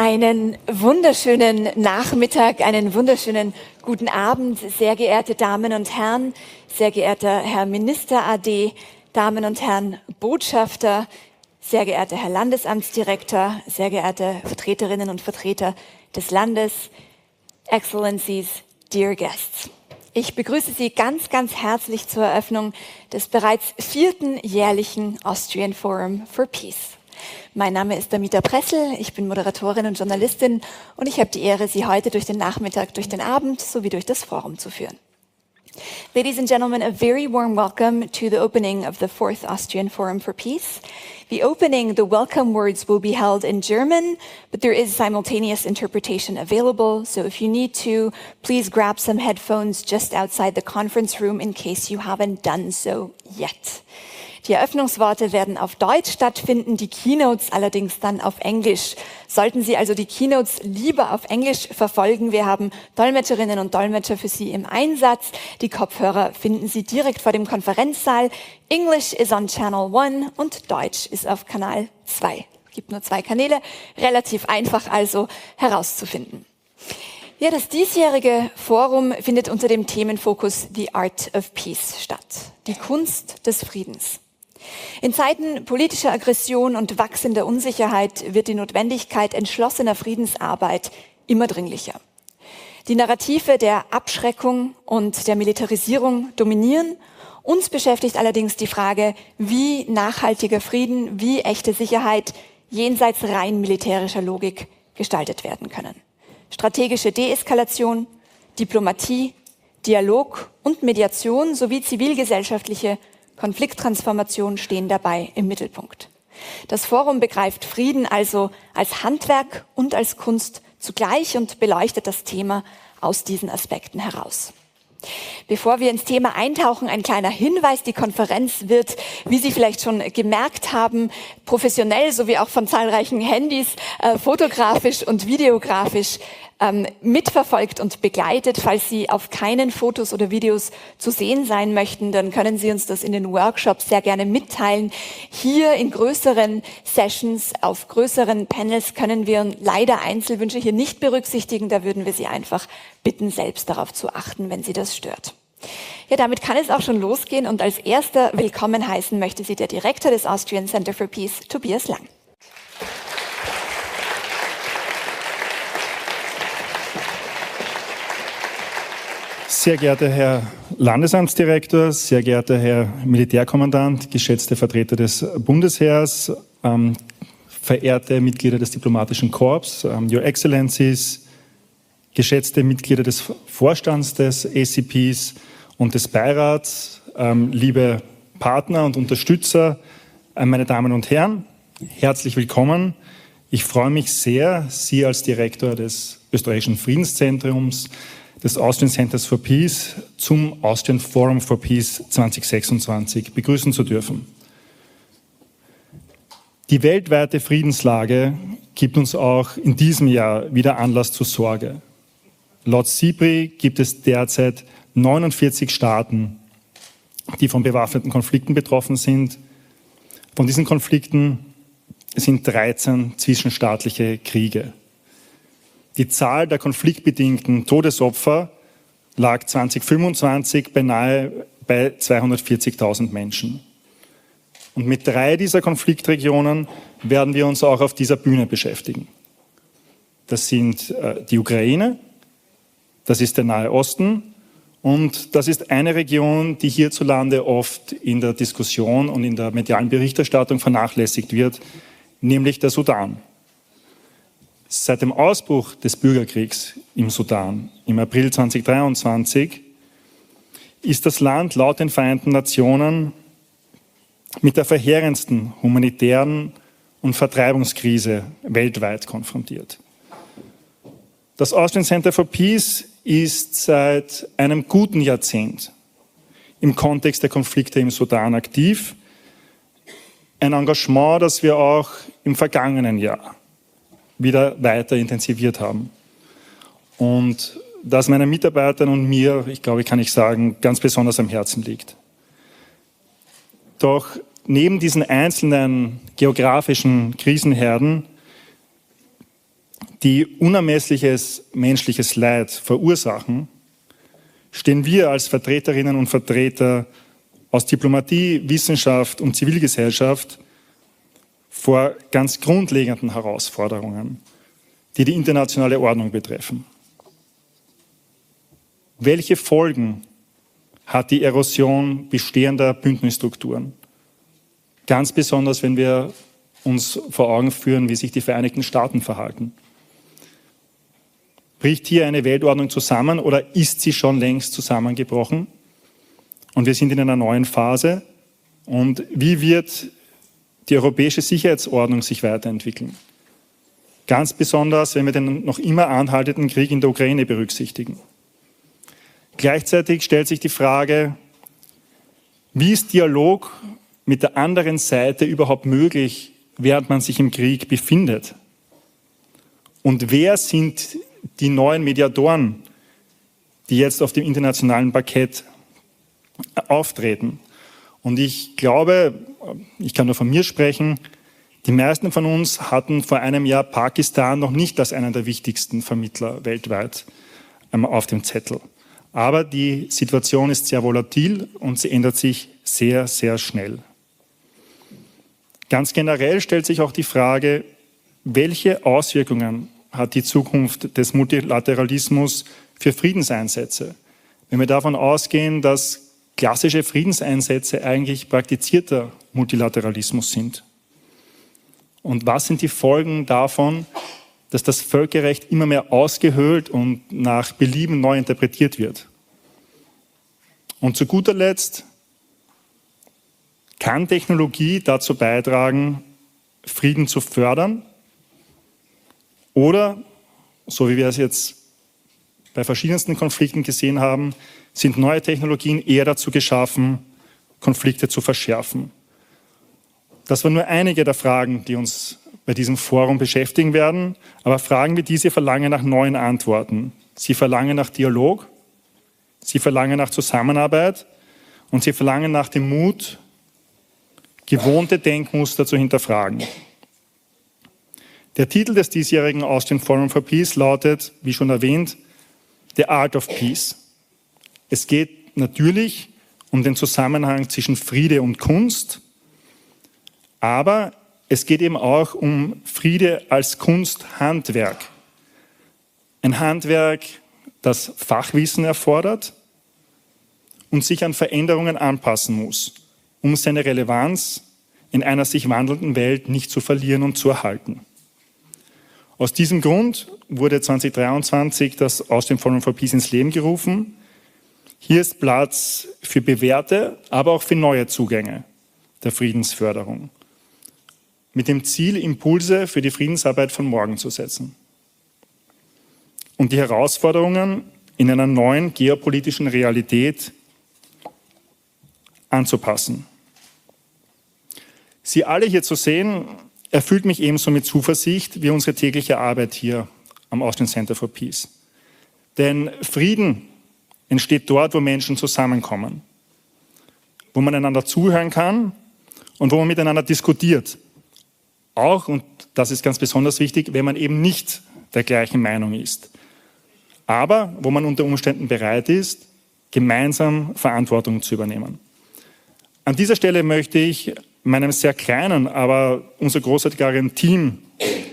Einen wunderschönen Nachmittag, einen wunderschönen guten Abend, sehr geehrte Damen und Herren, sehr geehrter Herr Minister AD, Damen und Herren Botschafter, sehr geehrter Herr Landesamtsdirektor, sehr geehrte Vertreterinnen und Vertreter des Landes, Excellencies, dear guests. Ich begrüße Sie ganz, ganz herzlich zur Eröffnung des bereits 4. jährlichen Austrian Forum for Peace. Mein Name ist Damita Pressel, ich bin Moderatorin und Journalistin und ich habe die Ehre, Sie heute durch den Nachmittag, durch den Abend sowie durch das Forum zu führen. Ladies and gentlemen, a very warm welcome to the opening of the 4th Austrian Forum for Peace. The opening, the welcome words will be held in German, but there is simultaneous interpretation available. So if you need to, please grab some headphones just outside the conference room in case you haven't done so yet. Die Eröffnungsworte werden auf Deutsch stattfinden, die Keynotes allerdings dann auf Englisch. Sollten Sie also die Keynotes lieber auf Englisch verfolgen, wir haben Dolmetscherinnen und Dolmetscher für Sie im Einsatz. Die Kopfhörer finden Sie direkt vor dem Konferenzsaal. English is on Channel 1 und Deutsch ist auf Kanal 2. Es gibt nur 2 Kanäle, relativ einfach also herauszufinden. Ja, das diesjährige Forum findet unter dem Themenfokus The Art of Peace statt, die Kunst des Friedens. In Zeiten politischer Aggression und wachsender Unsicherheit wird die Notwendigkeit entschlossener Friedensarbeit immer dringlicher. Die Narrative der Abschreckung und der Militarisierung dominieren. Uns beschäftigt allerdings die Frage, wie nachhaltiger Frieden, wie echte Sicherheit jenseits rein militärischer Logik gestaltet werden können. Strategische Deeskalation, Diplomatie, Dialog und Mediation sowie zivilgesellschaftliche Konflikttransformation stehen dabei im Mittelpunkt. Das Forum begreift Frieden also als Handwerk und als Kunst zugleich und beleuchtet das Thema aus diesen Aspekten heraus. Bevor wir ins Thema eintauchen, ein kleiner Hinweis. Die Konferenz wird, wie Sie vielleicht schon gemerkt haben, professionell sowie auch von zahlreichen Handys fotografisch und videografisch mitverfolgt und begleitet. Falls Sie auf keinen Fotos oder Videos zu sehen sein möchten, dann können Sie uns das in den Workshops sehr gerne mitteilen. Hier in größeren Sessions, auf größeren Panels können wir leider Einzelwünsche hier nicht berücksichtigen. Da würden wir Sie einfach bitten, selbst darauf zu achten, wenn Sie das stört. Ja, damit kann es auch schon losgehen und als erster willkommen heißen möchte Sie der Direktor des Austrian Center for Peace, Tobias Lang. Sehr geehrter Herr Landesamtsdirektor, sehr geehrter Herr Militärkommandant, geschätzte Vertreter des Bundesheers, verehrte Mitglieder des diplomatischen Korps, Your Excellencies, geschätzte Mitglieder des Vorstands des ACPs und des Beirats, liebe Partner und Unterstützer, meine Damen und Herren, herzlich willkommen. Ich freue mich sehr, Sie als Direktor des österreichischen Friedenszentrums des Austrian Centers for Peace zum Austrian Forum for Peace 2026 begrüßen zu dürfen. Die weltweite Friedenslage gibt uns auch in diesem Jahr wieder Anlass zur Sorge. Laut CPDC gibt es derzeit 49 Staaten, die von bewaffneten Konflikten betroffen sind. Von diesen Konflikten sind 13 zwischenstaatliche Kriege. Die Zahl der konfliktbedingten Todesopfer lag 2025 beinahe bei 240.000 Menschen. Und mit 3 dieser Konfliktregionen werden wir uns auch auf dieser Bühne beschäftigen. Das sind die Ukraine, das ist der Nahe Osten und das ist eine Region, die hierzulande oft in der Diskussion und in der medialen Berichterstattung vernachlässigt wird, nämlich der Sudan. Seit dem Ausbruch des Bürgerkriegs im Sudan im April 2023 ist das Land laut den Vereinten Nationen mit der verheerendsten humanitären und Vertreibungskrise weltweit konfrontiert. Das Austrian Center for Peace ist seit einem guten Jahrzehnt im Kontext der Konflikte im Sudan aktiv. Ein Engagement, das wir auch im vergangenen Jahr wieder weiter intensiviert haben. Und das meinen Mitarbeitern und mir, ich glaube, kann ich sagen, ganz besonders am Herzen liegt. Doch neben diesen einzelnen geografischen Krisenherden die unermessliches menschliches Leid verursachen, stehen wir als Vertreterinnen und Vertreter aus Diplomatie, Wissenschaft und Zivilgesellschaft vor ganz grundlegenden Herausforderungen, die die internationale Ordnung betreffen. Welche Folgen hat die Erosion bestehender Bündnisstrukturen? Ganz besonders, wenn wir uns vor Augen führen, wie sich die Vereinigten Staaten verhalten. Bricht hier eine Weltordnung zusammen oder ist sie schon längst zusammengebrochen? Und wir sind in einer neuen Phase. Und wie wird die europäische Sicherheitsordnung sich weiterentwickeln? Ganz besonders, wenn wir den noch immer anhaltenden Krieg in der Ukraine berücksichtigen. Gleichzeitig stellt sich die Frage, wie ist Dialog mit der anderen Seite überhaupt möglich, während man sich im Krieg befindet? Und wer sind die neuen Mediatoren, die jetzt auf dem internationalen Parkett auftreten? Und ich glaube, ich kann nur von mir sprechen, die meisten von uns hatten vor einem Jahr Pakistan noch nicht als einen der wichtigsten Vermittler weltweit auf dem Zettel. Aber die Situation ist sehr volatil und sie ändert sich sehr, sehr schnell. Ganz generell stellt sich auch die Frage, welche Auswirkungen hat die Zukunft des Multilateralismus für Friedenseinsätze? Wenn wir davon ausgehen, dass klassische Friedenseinsätze eigentlich praktizierter Multilateralismus sind. Und was sind die Folgen davon, dass das Völkerrecht immer mehr ausgehöhlt und nach Belieben neu interpretiert wird? Und zu guter Letzt, kann Technologie dazu beitragen, Frieden zu fördern? Oder, so wie wir es jetzt bei verschiedensten Konflikten gesehen haben, sind neue Technologien eher dazu geschaffen, Konflikte zu verschärfen? Das waren nur einige der Fragen, die uns bei diesem Forum beschäftigen werden. Aber Fragen wie diese verlangen nach neuen Antworten. Sie verlangen nach Dialog, sie verlangen nach Zusammenarbeit und sie verlangen nach dem Mut, gewohnte Denkmuster zu hinterfragen. Der Titel des diesjährigen Austrian Forum for Peace lautet, wie schon erwähnt, The Art of Peace. Es geht natürlich um den Zusammenhang zwischen Friede und Kunst, aber es geht eben auch um Friede als Kunsthandwerk. Ein Handwerk, das Fachwissen erfordert und sich an Veränderungen anpassen muss, um seine Relevanz in einer sich wandelnden Welt nicht zu verlieren und zu erhalten. Aus diesem Grund wurde 2023 das Austrian Forum for Peace ins Leben gerufen. Hier ist Platz für bewährte, aber auch für neue Zugänge der Friedensförderung, mit dem Ziel, Impulse für die Friedensarbeit von morgen zu setzen und die Herausforderungen in einer neuen geopolitischen Realität anzupassen. Sie alle hier zu sehen, erfüllt mich ebenso mit Zuversicht wie unsere tägliche Arbeit hier am Austrian Center for Peace. Denn Frieden entsteht dort, wo Menschen zusammenkommen, wo man einander zuhören kann und wo man miteinander diskutiert. Auch, und das ist ganz besonders wichtig, wenn man eben nicht der gleichen Meinung ist. Aber wo man unter Umständen bereit ist, gemeinsam Verantwortung zu übernehmen. An dieser Stelle möchte ich meinem sehr kleinen, aber umso großartigeren Team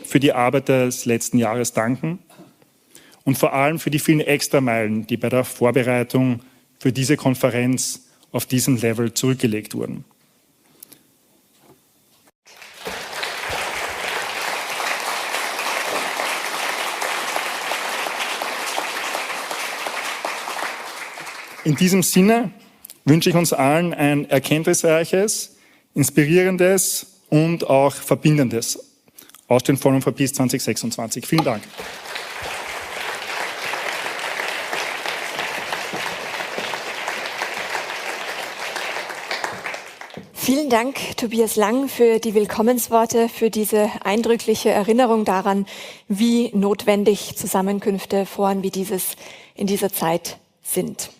für die Arbeit des letzten Jahres danken und vor allem für die vielen Extrameilen, die bei der Vorbereitung für diese Konferenz auf diesem Level zurückgelegt wurden. In diesem Sinne wünsche ich uns allen ein erkenntnisreiches, inspirierendes und auch verbindendes Austrian Forum for Peace 2026. Vielen Dank. Vielen Dank, Tobias Lang, für die Willkommensworte, für diese eindrückliche Erinnerung daran, wie notwendig Zusammenkünfte, Foren wie dieses in dieser Zeit sind.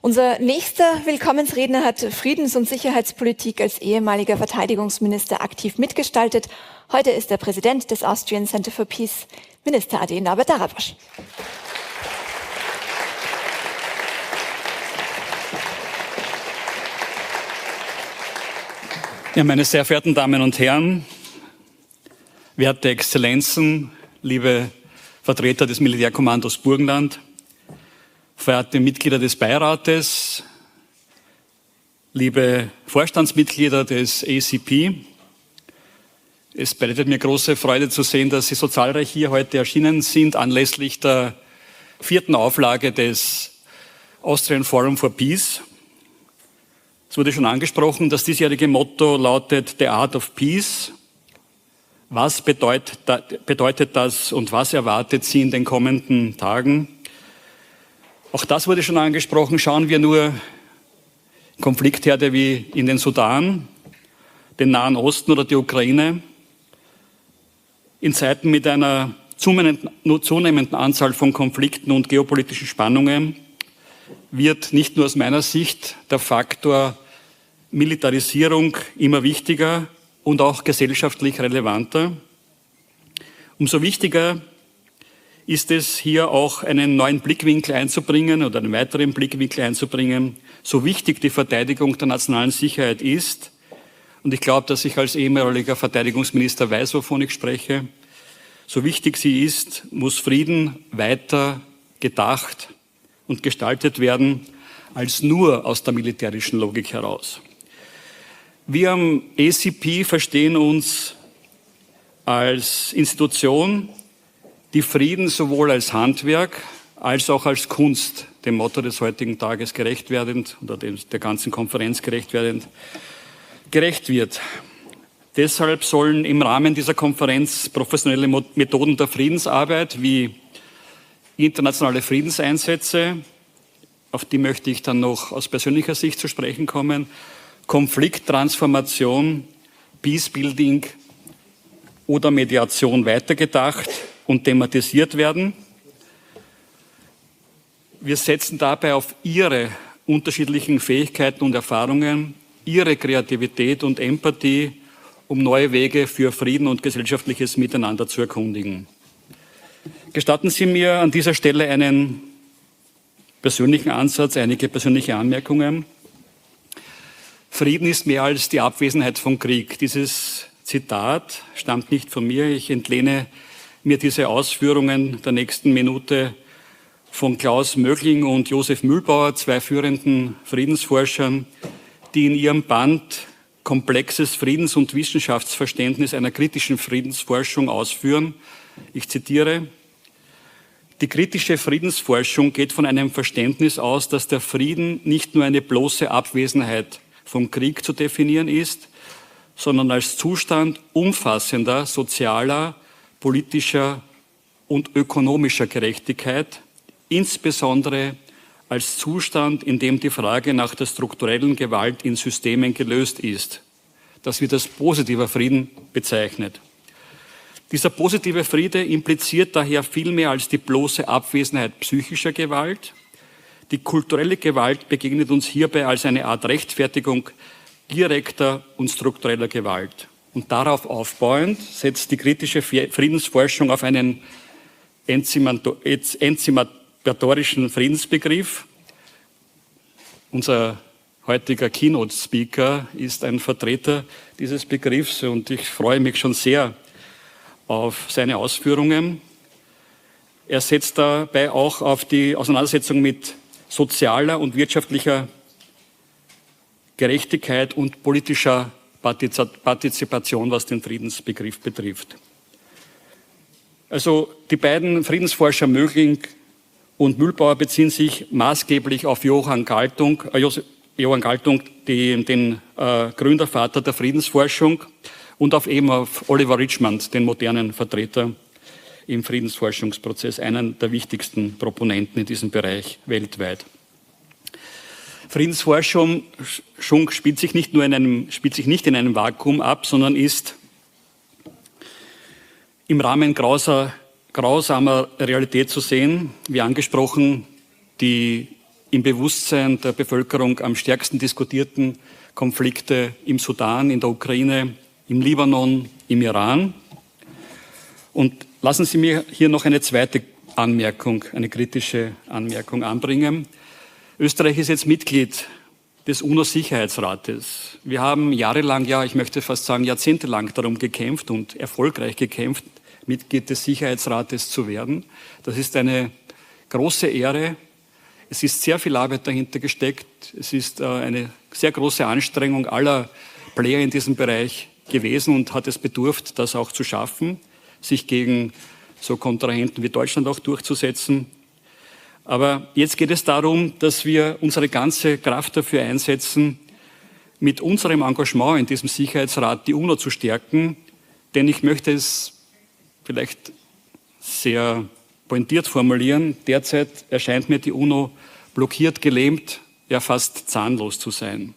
Unser nächster Willkommensredner hat Friedens- und Sicherheitspolitik als ehemaliger Verteidigungsminister aktiv mitgestaltet. Heute ist er Präsident des Austrian Center for Peace, Minister AD Norbert Darabosch. Ja, meine sehr verehrten Damen und Herren, werte Exzellenzen, liebe Vertreter des Militärkommandos Burgenland, verehrte Mitglieder des Beirates, liebe Vorstandsmitglieder des ACP. Es bereitet mir große Freude zu sehen, dass Sie so zahlreich hier heute erschienen sind, anlässlich der 4. Auflage des Austrian Forum for Peace. Es wurde schon angesprochen, das diesjährige Motto lautet The Art of Peace. Was bedeutet das und was erwartet Sie in den kommenden Tagen? Auch das wurde schon angesprochen. Schauen wir nur Konfliktherde wie in den Sudan, den Nahen Osten oder die Ukraine. In Zeiten mit einer zunehmenden Anzahl von Konflikten und geopolitischen Spannungen wird nicht nur aus meiner Sicht der Faktor Militarisierung immer wichtiger und auch gesellschaftlich relevanter. Umso wichtiger ist es, hier auch einen neuen Blickwinkel einzubringen oder einen weiteren Blickwinkel einzubringen, so wichtig die Verteidigung der nationalen Sicherheit ist. Und ich glaube, dass ich als ehemaliger Verteidigungsminister weiß, wovon ich spreche. So wichtig sie ist, muss Frieden weiter gedacht und gestaltet werden, als nur aus der militärischen Logik heraus. Wir am ACP verstehen uns als Institution, die Frieden sowohl als Handwerk als auch als Kunst, dem Motto des heutigen Tages gerecht werdend oder der ganzen Konferenz gerecht wird. Deshalb sollen im Rahmen dieser Konferenz professionelle Methoden der Friedensarbeit wie internationale Friedenseinsätze, auf die möchte ich dann noch aus persönlicher Sicht zu sprechen kommen, Konflikttransformation, Peacebuilding oder Mediation weitergedacht und thematisiert werden. Wir setzen dabei auf Ihre unterschiedlichen Fähigkeiten und Erfahrungen, Ihre Kreativität und Empathie, um neue Wege für Frieden und gesellschaftliches Miteinander zu erkundigen. Gestatten Sie mir an dieser Stelle einen persönlichen Ansatz, einige persönliche Anmerkungen. Frieden ist mehr als die Abwesenheit von Krieg. Dieses Zitat stammt nicht von mir. Ich entlehne mir diese Ausführungen der nächsten Minute von Klaus Mögling und Josef Mühlbauer, zwei führenden Friedensforschern, die in ihrem Band Komplexes Friedens- und Wissenschaftsverständnis einer kritischen Friedensforschung ausführen. Ich zitiere: Die kritische Friedensforschung geht von einem Verständnis aus, dass der Frieden nicht nur eine bloße Abwesenheit vom Krieg zu definieren ist, sondern als Zustand umfassender sozialer, politischer und ökonomischer Gerechtigkeit, insbesondere als Zustand, in dem die Frage nach der strukturellen Gewalt in Systemen gelöst ist. Das wird als positiver Frieden bezeichnet. Dieser positive Friede impliziert daher viel mehr als die bloße Abwesenheit psychischer Gewalt. Die kulturelle Gewalt begegnet uns hierbei als eine Art Rechtfertigung direkter und struktureller Gewalt. Und darauf aufbauend setzt die kritische Friedensforschung auf einen enzymatorischen Friedensbegriff. Unser heutiger Keynote-Speaker ist ein Vertreter dieses Begriffs und ich freue mich schon sehr auf seine Ausführungen. Er setzt dabei auch auf die Auseinandersetzung mit sozialer und wirtschaftlicher Gerechtigkeit und politischer Partizipation, was den Friedensbegriff betrifft. Also die beiden Friedensforscher Mögling und Mühlbauer beziehen sich maßgeblich auf Johann Galtung, den Gründervater der Friedensforschung, und auf Oliver Richmond, den modernen Vertreter im Friedensforschungsprozess, einen der wichtigsten Proponenten in diesem Bereich weltweit. Friedensforschung spielt sich nicht in einem Vakuum ab, sondern ist im Rahmen grausamer Realität zu sehen. Wie angesprochen, die im Bewusstsein der Bevölkerung am stärksten diskutierten Konflikte im Sudan, in der Ukraine, im Libanon, im Iran. Und lassen Sie mir hier noch eine zweite Anmerkung, eine kritische Anmerkung anbringen. Österreich ist jetzt Mitglied des UNO-Sicherheitsrates. Wir haben jahrelang, ja, ich möchte fast sagen jahrzehntelang darum gekämpft und erfolgreich gekämpft, Mitglied des Sicherheitsrates zu werden. Das ist eine große Ehre. Es ist sehr viel Arbeit dahinter gesteckt. Es ist eine sehr große Anstrengung aller Player in diesem Bereich gewesen und hat es bedurft, das auch zu schaffen, sich gegen so Kontrahenten wie Deutschland auch durchzusetzen. Aber jetzt geht es darum, dass wir unsere ganze Kraft dafür einsetzen, mit unserem Engagement in diesem Sicherheitsrat die UNO zu stärken. Denn ich möchte es vielleicht sehr pointiert formulieren. Derzeit erscheint mir die UNO blockiert, gelähmt, ja fast zahnlos zu sein.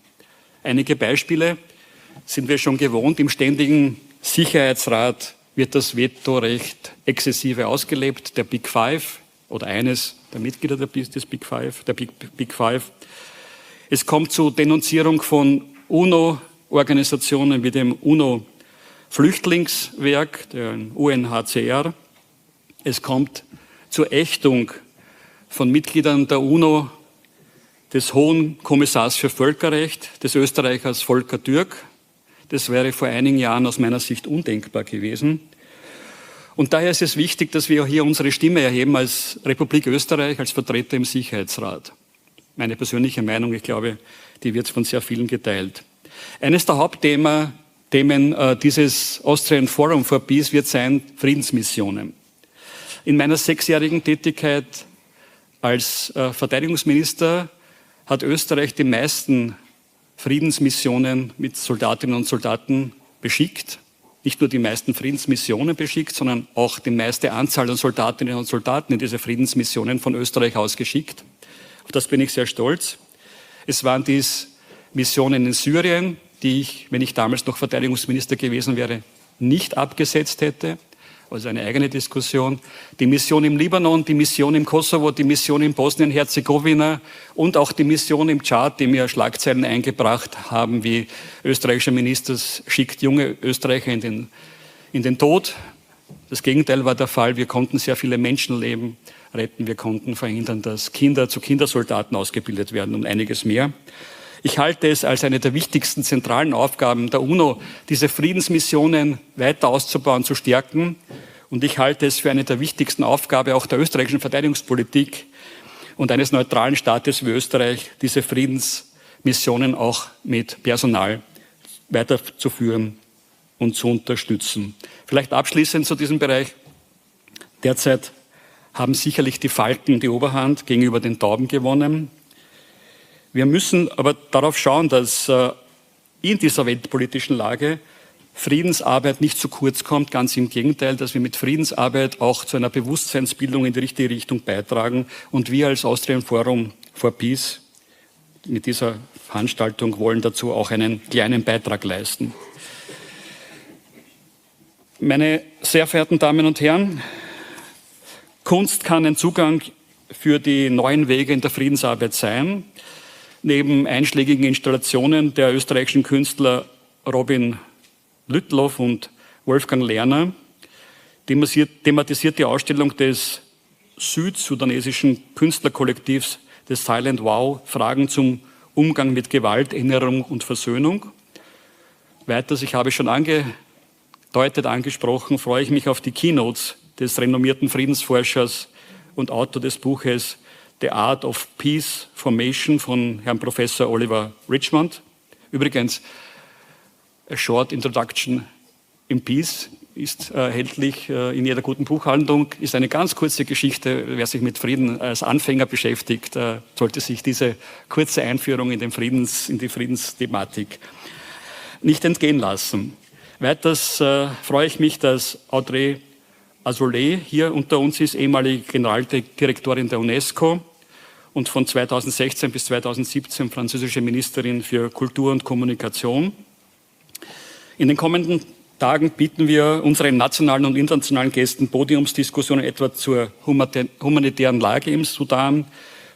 Einige Beispiele sind wir schon gewohnt. Im ständigen Sicherheitsrat wird das Vetorecht exzessive ausgelebt, der Big Five oder eines der Mitglieder des Big Five, der Big Five. Es kommt zu Denunzierung von UNO-Organisationen wie dem UNO-Flüchtlingswerk, der UNHCR. Es kommt zur Ächtung von Mitgliedern der UNO, des Hohen Kommissars für Völkerrecht, des Österreichers Volker Türk. Das wäre vor einigen Jahren aus meiner Sicht undenkbar gewesen. Und daher ist es wichtig, dass wir hier unsere Stimme erheben als Republik Österreich, als Vertreter im Sicherheitsrat. Meine persönliche Meinung, ich glaube, die wird von sehr vielen geteilt. Eines der Hauptthemen dieses Austrian Forum for Peace wird sein Friedensmissionen. In meiner 6-jährigen Tätigkeit als Verteidigungsminister hat Österreich die meisten Friedensmissionen mit Soldatinnen und Soldaten beschickt. Nicht nur die meisten Friedensmissionen beschickt, sondern auch die meiste Anzahl an Soldatinnen und Soldaten in diese Friedensmissionen von Österreich aus geschickt. Auf das bin ich sehr stolz. Es waren dies Missionen in Syrien, die ich, wenn ich damals noch Verteidigungsminister gewesen wäre, nicht abgesetzt hätte. Also eine eigene Diskussion. Die Mission im Libanon, die Mission im Kosovo, die Mission in Bosnien-Herzegowina und auch die Mission im Tschad, die mir Schlagzeilen eingebracht haben, wie österreichischer Minister schickt junge Österreicher in den Tod. Das Gegenteil war der Fall. Wir konnten sehr viele Menschenleben retten. Wir konnten verhindern, dass Kinder zu Kindersoldaten ausgebildet werden und einiges mehr. Ich halte es als eine der wichtigsten zentralen Aufgaben der UNO, diese Friedensmissionen weiter auszubauen, zu stärken. Und ich halte es für eine der wichtigsten Aufgaben auch der österreichischen Verteidigungspolitik und eines neutralen Staates wie Österreich, diese Friedensmissionen auch mit Personal weiterzuführen und zu unterstützen. Vielleicht abschließend zu diesem Bereich. Derzeit haben sicherlich die Falken die Oberhand gegenüber den Tauben gewonnen. Wir müssen aber darauf schauen, dass in dieser weltpolitischen Lage Friedensarbeit nicht zu kurz kommt. Ganz im Gegenteil, dass wir mit Friedensarbeit auch zu einer Bewusstseinsbildung in die richtige Richtung beitragen. Und wir als Austrian Forum for Peace mit dieser Veranstaltung wollen dazu auch einen kleinen Beitrag leisten. Meine sehr verehrten Damen und Herren, Kunst kann ein Zugang für die neuen Wege in der Friedensarbeit sein. Neben einschlägigen Installationen der österreichischen Künstler Robin Lüttloff und Wolfgang Lerner thematisiert die Ausstellung des südsudanesischen Künstlerkollektivs des Silent Wow Fragen zum Umgang mit Gewalt, Erinnerung und Versöhnung. Weiters, ich habe schon angesprochen, freue ich mich auf die Keynotes des renommierten Friedensforschers und Autor des Buches The Art of Peace Formation von Herrn Professor Oliver Richmond. Übrigens, A Short Introduction in Peace ist erhältlich in jeder guten Buchhandlung. Ist eine ganz kurze Geschichte. Wer sich mit Frieden als Anfänger beschäftigt, sollte sich diese kurze Einführung in die Friedensthematik nicht entgehen lassen. Weiters freue ich mich, dass Audrey Azoulay hier unter uns ist, ehemalige Generaldirektorin der UNESCO und von 2016 bis 2017 französische Ministerin für Kultur und Kommunikation. In den kommenden Tagen bieten wir unseren nationalen und internationalen Gästen Podiumsdiskussionen etwa zur humanitären Lage im Sudan,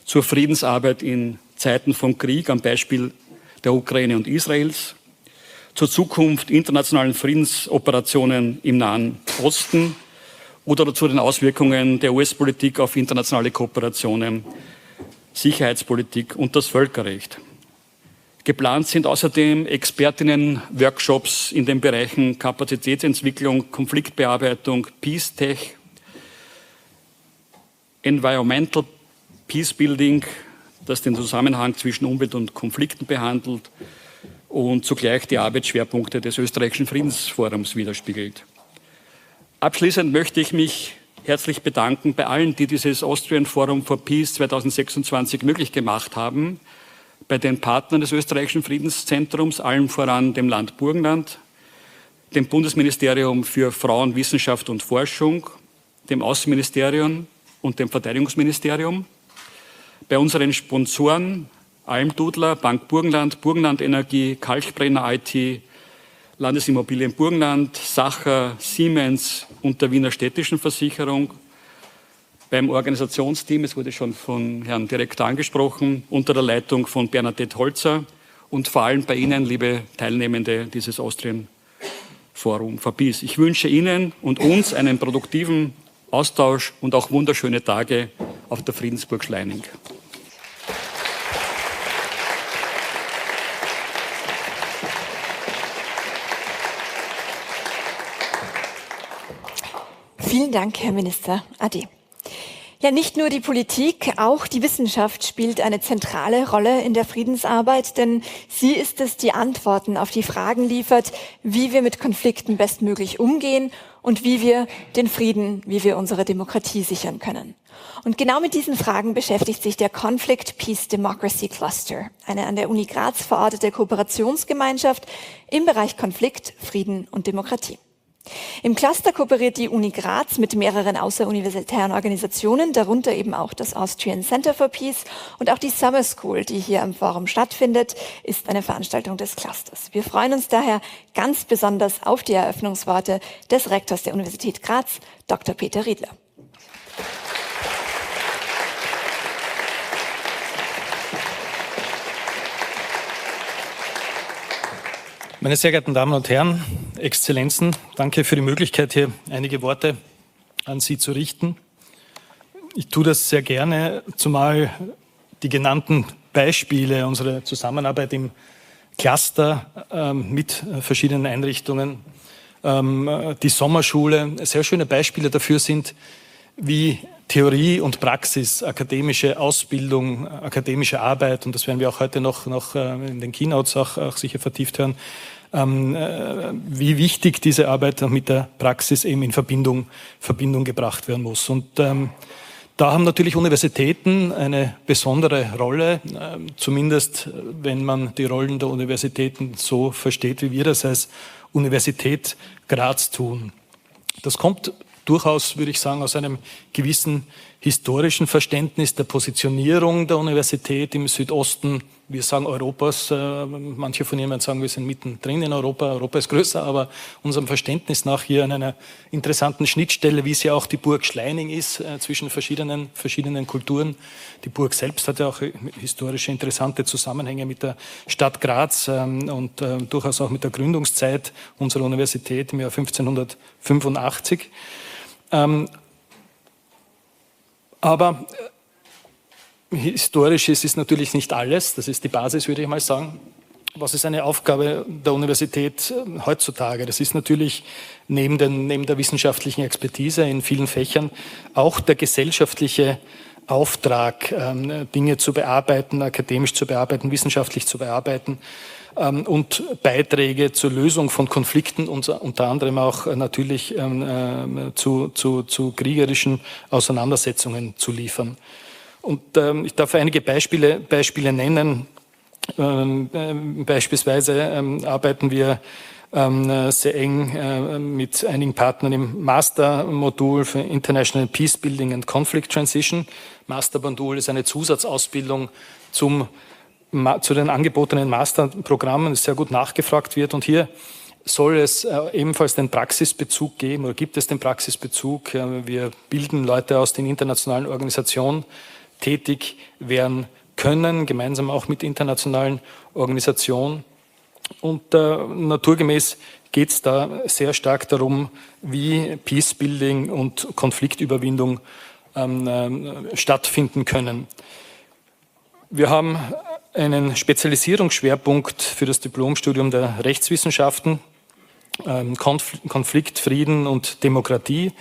zur Friedensarbeit in Zeiten von Krieg am Beispiel der Ukraine und Israels, zur Zukunft internationalen Friedensoperationen im Nahen Osten oder zu den Auswirkungen der US-Politik auf internationale Kooperationen, Sicherheitspolitik und das Völkerrecht. Geplant sind außerdem Expertinnen-Workshops in den Bereichen Kapazitätsentwicklung, Konfliktbearbeitung, Peace Tech, Environmental Peacebuilding, das den Zusammenhang zwischen Umwelt und Konflikten behandelt und zugleich die Arbeitsschwerpunkte des österreichischen Friedensforums widerspiegelt. Abschließend möchte ich mich herzlich bedanken bei allen, die dieses Austrian Forum for Peace 2026 möglich gemacht haben, bei den Partnern des österreichischen Friedenszentrums, allen voran dem Land Burgenland, dem Bundesministerium für Frauen, Wissenschaft und Forschung, dem Außenministerium und dem Verteidigungsministerium, bei unseren Sponsoren Almdudler, Bank Burgenland, Burgenland Energie, Kalkbrenner IT, Landesimmobilien Burgenland, Sacher, Siemens und der Wiener Städtischen Versicherung, beim Organisationsteam, es wurde schon von Herrn Direktor angesprochen, unter der Leitung von Bernadette Holzer und vor allem bei Ihnen, liebe Teilnehmende dieses Austrian Forum for Peace. Ich wünsche Ihnen und uns einen produktiven Austausch und auch wunderschöne Tage auf der Friedensburg Schleining. Vielen Dank, Herr Minister Ade. Ja, nicht nur die Politik, auch die Wissenschaft spielt eine zentrale Rolle in der Friedensarbeit, denn sie ist es, die Antworten auf die Fragen liefert, wie wir mit Konflikten bestmöglich umgehen und wie wir den Frieden, wie wir unsere Demokratie sichern können. Und genau mit diesen Fragen beschäftigt sich der Conflict Peace Democracy Cluster, eine an der Uni Graz verortete Kooperationsgemeinschaft im Bereich Konflikt, Frieden und Demokratie. Im Cluster kooperiert die Uni Graz mit mehreren außeruniversitären Organisationen, darunter eben auch das Austrian Center for Peace und auch die Summer School, die hier am Forum stattfindet, ist eine Veranstaltung des Clusters. Wir freuen uns daher ganz besonders auf die Eröffnungsworte des Rektors der Universität Graz, Dr. Peter Riedler. Meine sehr geehrten Damen und Herren, Exzellenzen, danke für die Möglichkeit, hier einige Worte an Sie zu richten. Ich tue das sehr gerne, zumal die genannten Beispiele unserer Zusammenarbeit im Cluster mit verschiedenen Einrichtungen, die Sommerschule, sehr schöne Beispiele dafür sind, wie Theorie und Praxis, akademische Ausbildung, akademische Arbeit, und das werden wir auch heute noch in den Keynotes auch sicher vertieft hören, wie wichtig diese Arbeit mit der Praxis eben in Verbindung gebracht werden muss. Und da haben natürlich Universitäten eine besondere Rolle, zumindest wenn man die Rollen der Universitäten so versteht, wie wir das als Universität Graz tun. Das kommt durchaus, würde ich sagen, aus einem gewissen historischen Verständnis der Positionierung der Universität im Südosten, wir sagen Europas, manche von Ihnen sagen, wir sind mittendrin in Europa, Europa ist größer, aber unserem Verständnis nach hier an einer interessanten Schnittstelle, wie es ja auch die Burg Schleining ist, zwischen verschiedenen Kulturen. Die Burg selbst hat ja auch historische interessante Zusammenhänge mit der Stadt Graz und durchaus auch mit der Gründungszeit unserer Universität im Jahr 1585. Aber historisch ist es natürlich nicht alles, das ist die Basis, würde ich mal sagen. Was ist eine Aufgabe der Universität heutzutage? Das ist natürlich neben der wissenschaftlichen Expertise in vielen Fächern auch der gesellschaftliche Auftrag, Dinge zu bearbeiten, akademisch zu bearbeiten, wissenschaftlich zu bearbeiten und Beiträge zur Lösung von Konflikten, unter anderem auch natürlich zu kriegerischen Auseinandersetzungen zu liefern. Und ich darf einige Beispiele nennen. Beispielsweise arbeiten wir sehr eng mit einigen Partnern im Mastermodul für International Peace Building and Conflict Transition. Mastermodul ist eine Zusatzausbildung zu den angebotenen Masterprogrammen, das sehr gut nachgefragt wird. Und hier soll es ebenfalls den Praxisbezug geben oder gibt es den Praxisbezug. Wir bilden Leute aus den internationalen Organisationen, tätig werden können, gemeinsam auch mit internationalen Organisationen. Und naturgemäß geht es da sehr stark darum, wie Peacebuilding und Konfliktüberwindung stattfinden können. Wir haben einen Spezialisierungsschwerpunkt für das Diplomstudium der Rechtswissenschaften, Konflikt, Frieden und Demokratie.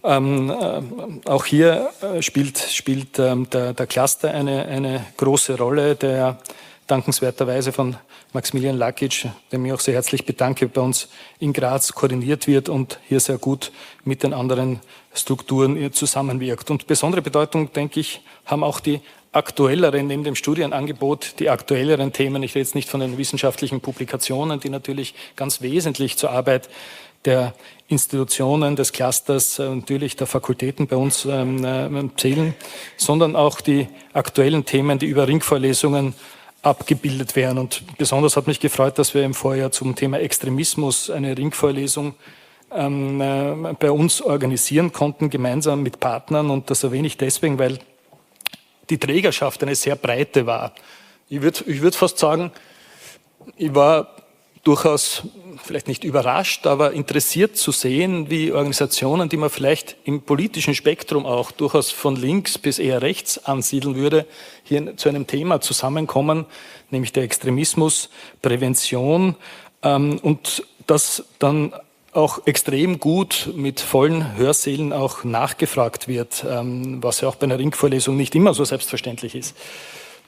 Auch hier spielt der Cluster eine große Rolle, der dankenswerterweise von Maximilian Lakic, dem ich auch sehr herzlich bedanke, bei uns in Graz koordiniert wird und hier sehr gut mit den anderen Strukturen zusammenwirkt. Und besondere Bedeutung, denke ich, haben auch die aktuelleren, neben dem Studienangebot, die aktuelleren Themen. Ich rede jetzt nicht von den wissenschaftlichen Publikationen, die natürlich ganz wesentlich zur Arbeit der Institutionen, des Clusters, natürlich der Fakultäten bei uns zählen, sondern auch die aktuellen Themen, die über Ringvorlesungen abgebildet werden. Und besonders hat mich gefreut, dass wir im Vorjahr zum Thema Extremismus eine Ringvorlesung bei uns organisieren konnten, gemeinsam mit Partnern. Und das erwähne ich deswegen, weil die Trägerschaft eine sehr breite war. Ich würd fast sagen, ich war durchaus vielleicht nicht überrascht, aber interessiert zu sehen, wie Organisationen, die man vielleicht im politischen Spektrum auch durchaus von links bis eher rechts ansiedeln würde, hier zu einem Thema zusammenkommen, nämlich der Extremismus, Prävention und das dann auch extrem gut mit vollen Hörsälen auch nachgefragt wird, was ja auch bei einer Ringvorlesung nicht immer so selbstverständlich ist.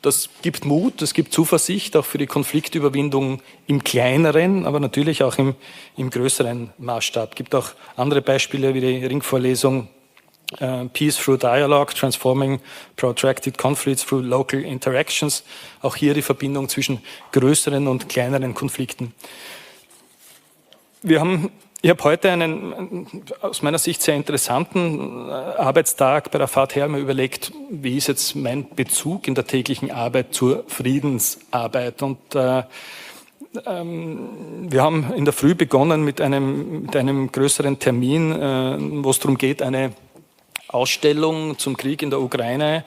Das gibt Mut, das gibt Zuversicht auch für die Konfliktüberwindung im kleineren, aber natürlich auch im größeren Maßstab. Es gibt auch andere Beispiele wie die Ringvorlesung Peace through Dialogue, Transforming Protracted Conflicts through Local Interactions. Auch hier die Verbindung zwischen größeren und kleineren Konflikten. Ich habe heute einen aus meiner Sicht sehr interessanten Arbeitstag bei der VTH mir überlegt, wie ist jetzt mein Bezug in der täglichen Arbeit zur Friedensarbeit. Und wir haben in der Früh begonnen mit einem größeren Termin, wo es darum geht, eine Ausstellung zum Krieg in der Ukraine,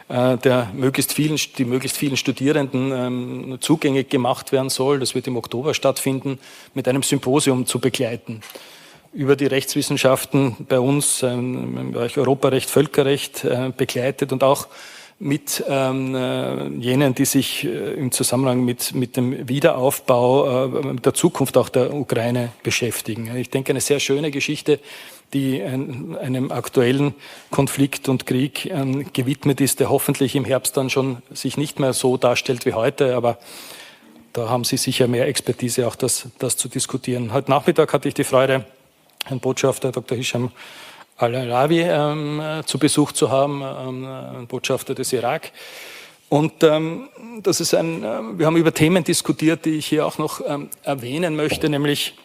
die möglichst vielen Studierenden zugänglich gemacht werden soll. Das wird im Oktober stattfinden, mit einem Symposium zu begleiten. Über die Rechtswissenschaften bei uns, im Bereich Europarecht, Völkerrecht begleitet und auch mit jenen, die sich im Zusammenhang mit dem Wiederaufbau der Zukunft auch der Ukraine beschäftigen. Ich denke, eine sehr schöne Geschichte, die einem aktuellen Konflikt und Krieg gewidmet ist, der hoffentlich im Herbst dann schon sich nicht mehr so darstellt wie heute, aber da haben Sie sicher mehr Expertise, auch das zu diskutieren. Heute Nachmittag hatte ich die Freude, Herrn Botschafter Dr. Hisham Al-Arabi zu Besuch zu haben, Botschafter des Irak. Und wir haben über Themen diskutiert, die ich hier auch noch erwähnen möchte, nämlich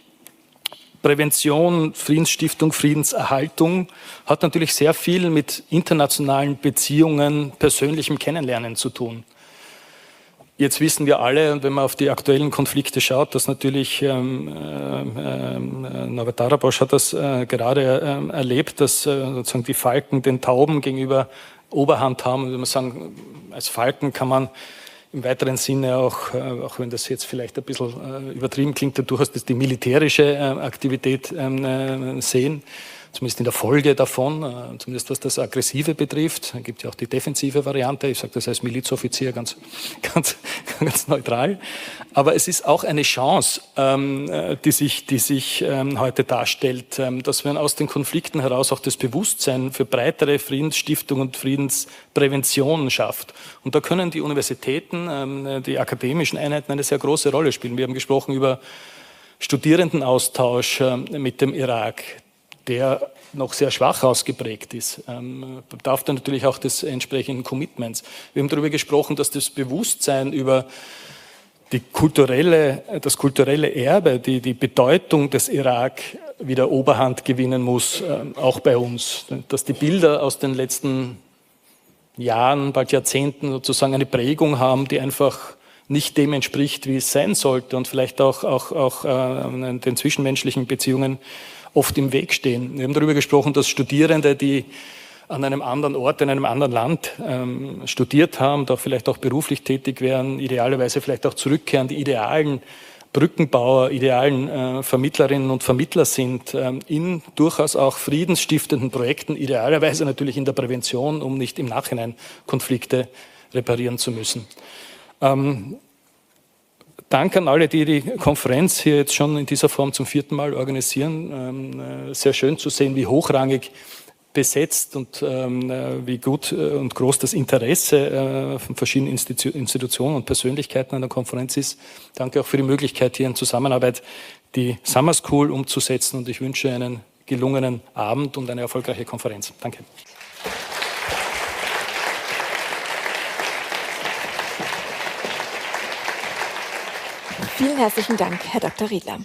Prävention, Friedensstiftung, Friedenserhaltung hat natürlich sehr viel mit internationalen Beziehungen, persönlichem Kennenlernen zu tun. Jetzt wissen wir alle, und wenn man auf die aktuellen Konflikte schaut, dass natürlich Norbert Darabosch hat das gerade erlebt, dass sozusagen die Falken den Tauben gegenüber Oberhand haben. Und wenn man sagen, als Falken kann man im weiteren Sinne auch wenn das jetzt vielleicht ein bisschen übertrieben klingt, durchaus die militärische Aktivität sehen, zumindest in der Folge davon, zumindest was das Aggressive betrifft. Es gibt ja auch die defensive Variante, ich sage das als Milizoffizier ganz neutral. Aber es ist auch eine Chance, die sich heute darstellt, dass man aus den Konflikten heraus auch das Bewusstsein für breitere Friedensstiftung und Friedensprävention schafft. Und da können die Universitäten, die akademischen Einheiten eine sehr große Rolle spielen. Wir haben gesprochen über Studierendenaustausch mit dem Irak, der noch sehr schwach ausgeprägt ist, bedarf dann natürlich auch des entsprechenden Commitments. Wir haben darüber gesprochen, dass das Bewusstsein über das kulturelle Erbe, die Bedeutung des Irak wieder Oberhand gewinnen muss, auch bei uns. Dass die Bilder aus den letzten Jahren, bald Jahrzehnten sozusagen eine Prägung haben, die einfach nicht dem entspricht, wie es sein sollte und vielleicht auch den zwischenmenschlichen Beziehungen oft im Weg stehen. Wir haben darüber gesprochen, dass Studierende, die an einem anderen Ort, in einem anderen Land studiert haben, da vielleicht auch beruflich tätig wären, idealerweise vielleicht auch zurückkehren, die idealen Brückenbauer, idealen Vermittlerinnen und Vermittler sind in durchaus auch friedensstiftenden Projekten, idealerweise natürlich in der Prävention, um nicht im Nachhinein Konflikte reparieren zu müssen. Danke an alle, die die Konferenz hier jetzt schon in dieser Form zum 4. Mal organisieren. Sehr schön zu sehen, wie hochrangig besetzt und wie gut und groß das Interesse von verschiedenen Institutionen und Persönlichkeiten an der Konferenz ist. Danke auch für die Möglichkeit, hier in Zusammenarbeit die Summer School umzusetzen, und ich wünsche einen gelungenen Abend und eine erfolgreiche Konferenz. Danke. Vielen herzlichen Dank, Herr Dr. Riedler.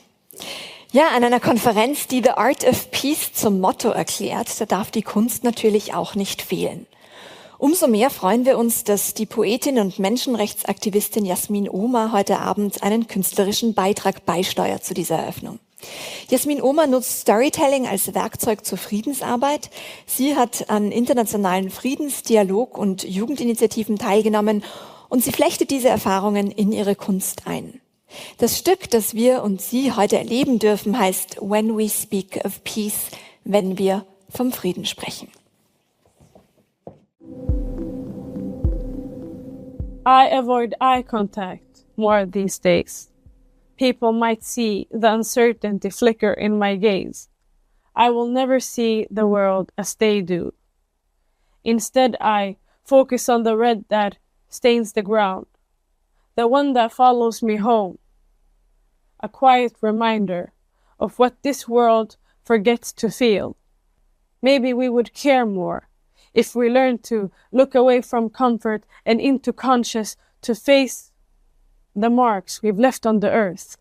Ja, an einer Konferenz, die The Art of Peace zum Motto erklärt, da darf die Kunst natürlich auch nicht fehlen. Umso mehr freuen wir uns, dass die Poetin und Menschenrechtsaktivistin Jasmin Ohmer heute Abend einen künstlerischen Beitrag beisteuert zu dieser Eröffnung. Jasmin Ohmer nutzt Storytelling als Werkzeug zur Friedensarbeit. Sie hat an internationalen Friedensdialog- und Jugendinitiativen teilgenommen und sie flechtet diese Erfahrungen in ihre Kunst ein. Das Stück, das wir und Sie heute erleben dürfen, heißt When We Speak of Peace, wenn wir vom Frieden sprechen. I avoid eye contact more these days. People might see the uncertainty flicker in my gaze. I will never see the world as they do. Instead, I focus on the red that stains the ground, the one that follows me home, a quiet reminder of what this world forgets to feel. Maybe we would care more if we learned to look away from comfort and into conscious to face the marks we've left on the earth,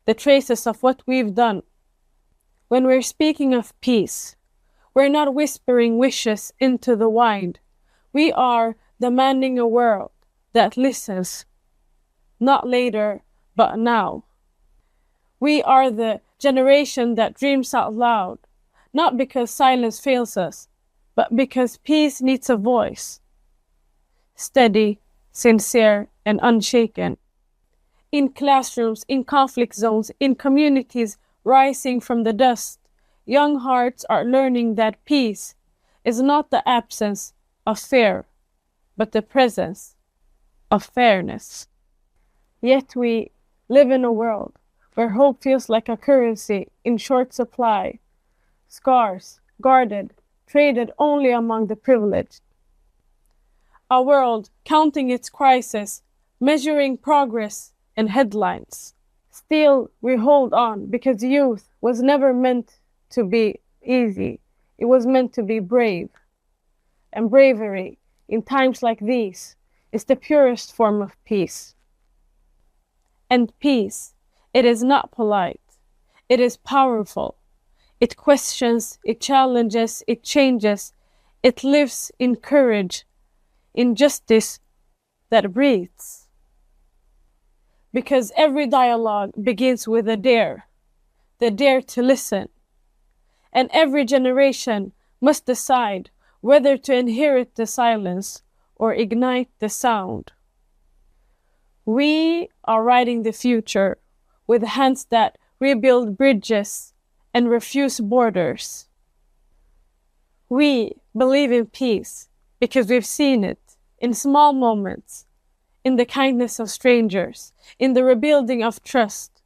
the traces of what we've done. When we're speaking of peace, we're not whispering wishes into the wind. We are demanding a world that listens, not later, but now. We are the generation that dreams out loud, not because silence fails us, but because peace needs a voice, steady, sincere, and unshaken. In classrooms, in conflict zones, in communities rising from the dust, young hearts are learning that peace is not the absence of fear, but the presence of fairness. Yet we live in a world where hope feels like a currency in short supply, scarce, guarded, traded only among the privileged. A world counting its crisis, measuring progress and headlines. Still, we hold on because youth was never meant to be easy. It was meant to be brave. And bravery, in times like these, is the purest form of peace. And peace, it is not polite. It is powerful. It questions, it challenges, it changes. It lives in courage, in justice that breathes. Because every dialogue begins with a dare, the dare to listen. And every generation must decide whether to inherit the silence or ignite the sound. We are writing the future with hands that rebuild bridges and refuse borders. We believe in peace because we've seen it in small moments, in the kindness of strangers, in the rebuilding of trust,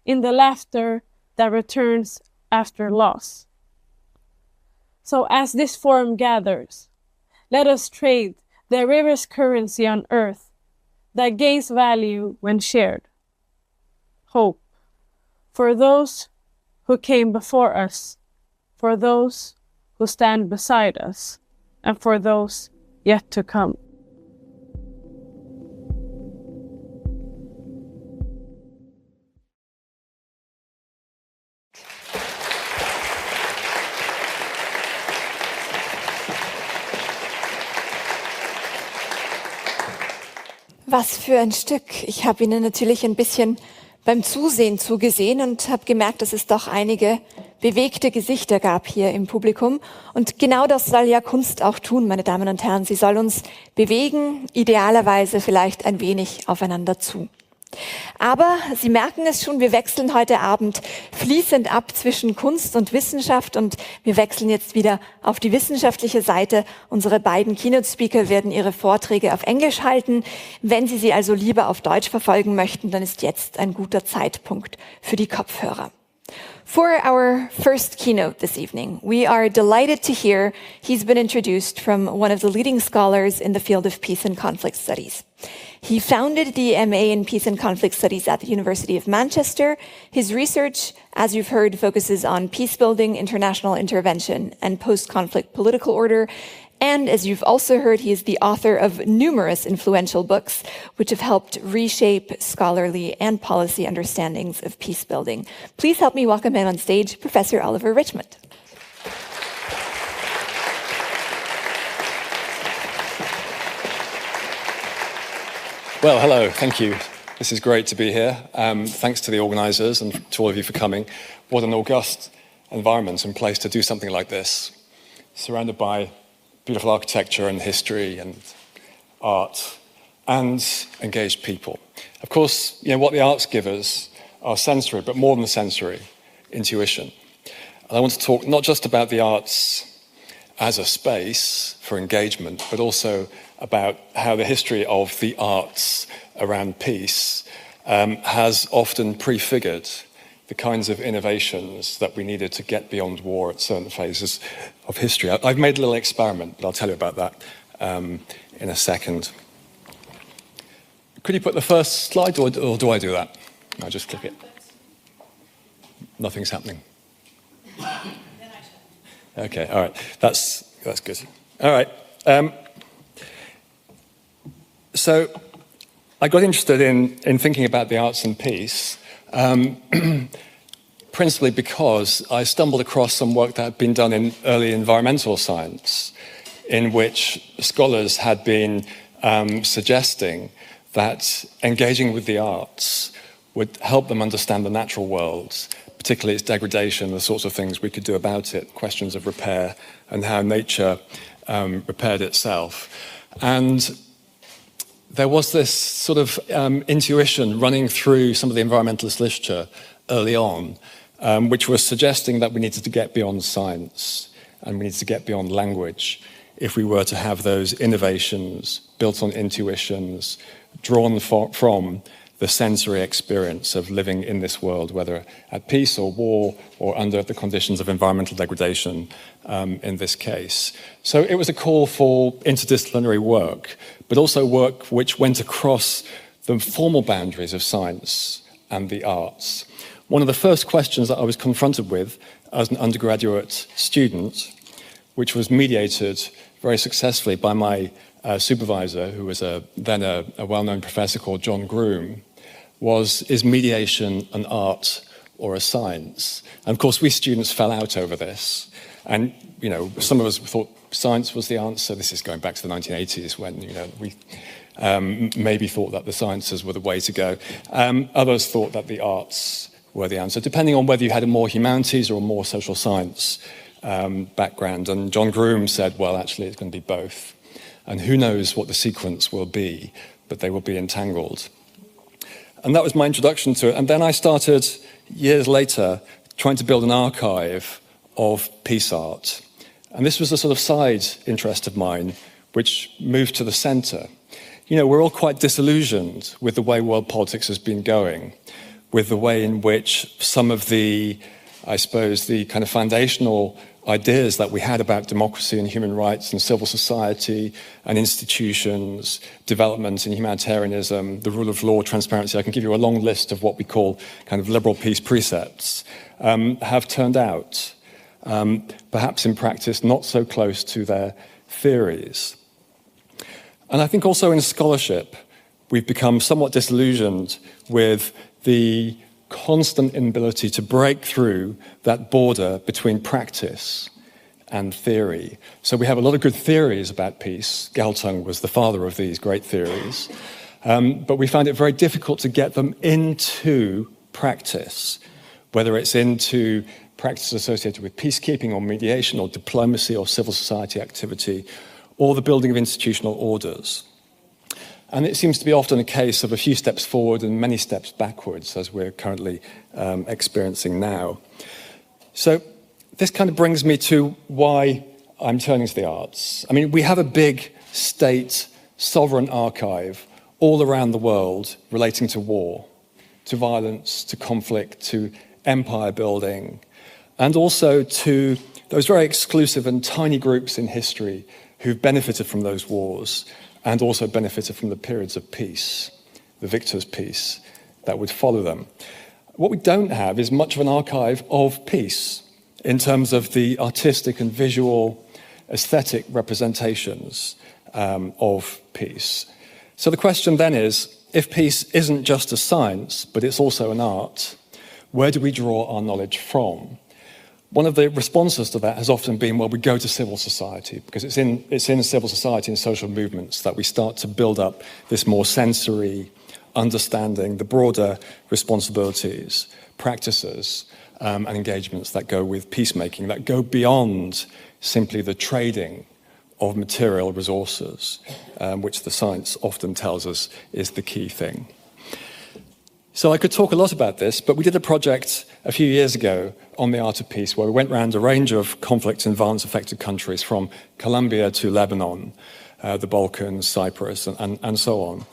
in the laughter that returns after loss. So as this forum gathers, let us trade the rarest currency on earth that gains value when shared. Hope for those who came before us, for those who stand beside us, and for those yet to come. Was für ein Stück. Ich habe Ihnen natürlich ein bisschen beim Zusehen zugesehen und habe gemerkt, dass es doch einige bewegte Gesichter gab hier im Publikum. Und genau das soll ja Kunst auch tun, meine Damen und Herren. Sie soll uns bewegen, idealerweise vielleicht ein wenig aufeinander zu. Aber Sie merken es schon, wir wechseln heute Abend fließend ab zwischen Kunst und Wissenschaft und wir wechseln jetzt wieder auf die wissenschaftliche Seite. Unsere beiden Keynote-Speaker werden ihre Vorträge auf Englisch halten. Wenn Sie sie also lieber auf Deutsch verfolgen möchten, dann ist jetzt ein guter Zeitpunkt für die Kopfhörer. For our first keynote this evening, we are delighted to hear he's been introduced from one of the leading scholars in the field of peace and conflict studies. He founded the MA in Peace and Conflict Studies at the University of Manchester. His research, as you've heard, focuses on peace building, international intervention, and post-conflict political order. And as you've also heard, he is the author of numerous influential books, which have helped reshape scholarly and policy understandings of peace building. Please help me welcome him on stage, Professor Oliver Richmond. Well, hello, thank you. This is great to be here. Thanks to the organisers and to all of you for coming. What an august environment and place to do something like this, surrounded by beautiful architecture and history and art and engaged people. Of course, what the arts give us are sensory, but more than sensory, intuition. And I want to talk not just about the arts as a space for engagement, but also about how the history of the arts around peace has often prefigured the kinds of innovations that we needed to get beyond war at certain phases of history. I've made a little experiment, but I'll tell you about that in a second. Could you put the first slide, or do I do that? I'll just click it. Nothing's happening. Okay, all right. That's good. All right. So I got interested in thinking about the arts and peace, principally because I stumbled across some work that had been done in early environmental science, in which scholars had been suggesting that engaging with the arts would help them understand the natural world, particularly its degradation, the sorts of things we could do about it, questions of repair and how nature repaired itself. And there was this sort of intuition running through some of the environmentalist literature early on, which was suggesting that we needed to get beyond science and we needed to get beyond language if we were to have those innovations built on intuitions drawn from the sensory experience of living in this world, whether at peace or war or under the conditions of environmental degradation in this case. So it was a call for interdisciplinary work, but also work which went across the formal boundaries of science and the arts. One of the first questions that I was confronted with as an undergraduate student, which was mediated very successfully by my supervisor, who was then a well-known professor called John Groom, was, is mediation an art or a science? And of course, we students fell out over this. And, some of us thought science was the answer. This is going back to the 1980s when, we maybe thought that the sciences were the way to go. Others thought that the arts were the answer, depending on whether you had a more humanities or a more social science background. And John Groom said, well, actually, it's going to be both. And who knows what the sequence will be, but they will be entangled. And that was my introduction to it. And then I started, years later, trying to build an archive of peace art. And this was a sort of side interest of mine, which moved to the center. We're all quite disillusioned with the way world politics has been going, with the way in which some of the, I suppose, the kind of foundational ideas that we had about democracy and human rights and civil society and institutions, development and humanitarianism, the rule of law, transparency, I can give you a long list of what we call kind of liberal peace precepts, have turned out, perhaps in practice, not so close to their theories. And I think also in scholarship, we've become somewhat disillusioned with the constant inability to break through that border between practice and theory. So we have a lot of good theories about peace. Galtung was the father of these great theories. But we find it very difficult to get them into practice, whether it's into practices associated with peacekeeping or mediation or diplomacy or civil society activity, or the building of institutional orders. And it seems to be often a case of a few steps forward and many steps backwards, as we're currently experiencing now. So this kind of brings me to why I'm turning to the arts. I mean, we have a big state sovereign archive all around the world relating to war, to violence, to conflict, to empire building, and also to those very exclusive and tiny groups in history who've benefited from those wars and also benefited from the periods of peace, the victor's peace that would follow them. What we don't have is much of an archive of peace in terms of the artistic and visual aesthetic representations of peace. So the question then is, if peace isn't just a science, but it's also an art, where do we draw our knowledge from? One of the responses to that has often been, well, we go to civil society, because it's in civil society and social movements that we start to build up this more sensory understanding, the broader responsibilities, practices, and engagements that go with peacemaking, that go beyond simply the trading of material resources, which the science often tells us is the key thing. So I could talk a lot about this, but we did a project a few years ago on the art of peace, where we went around a range of conflict and violence-affected countries, from Colombia to Lebanon, the Balkans, Cyprus, and so on.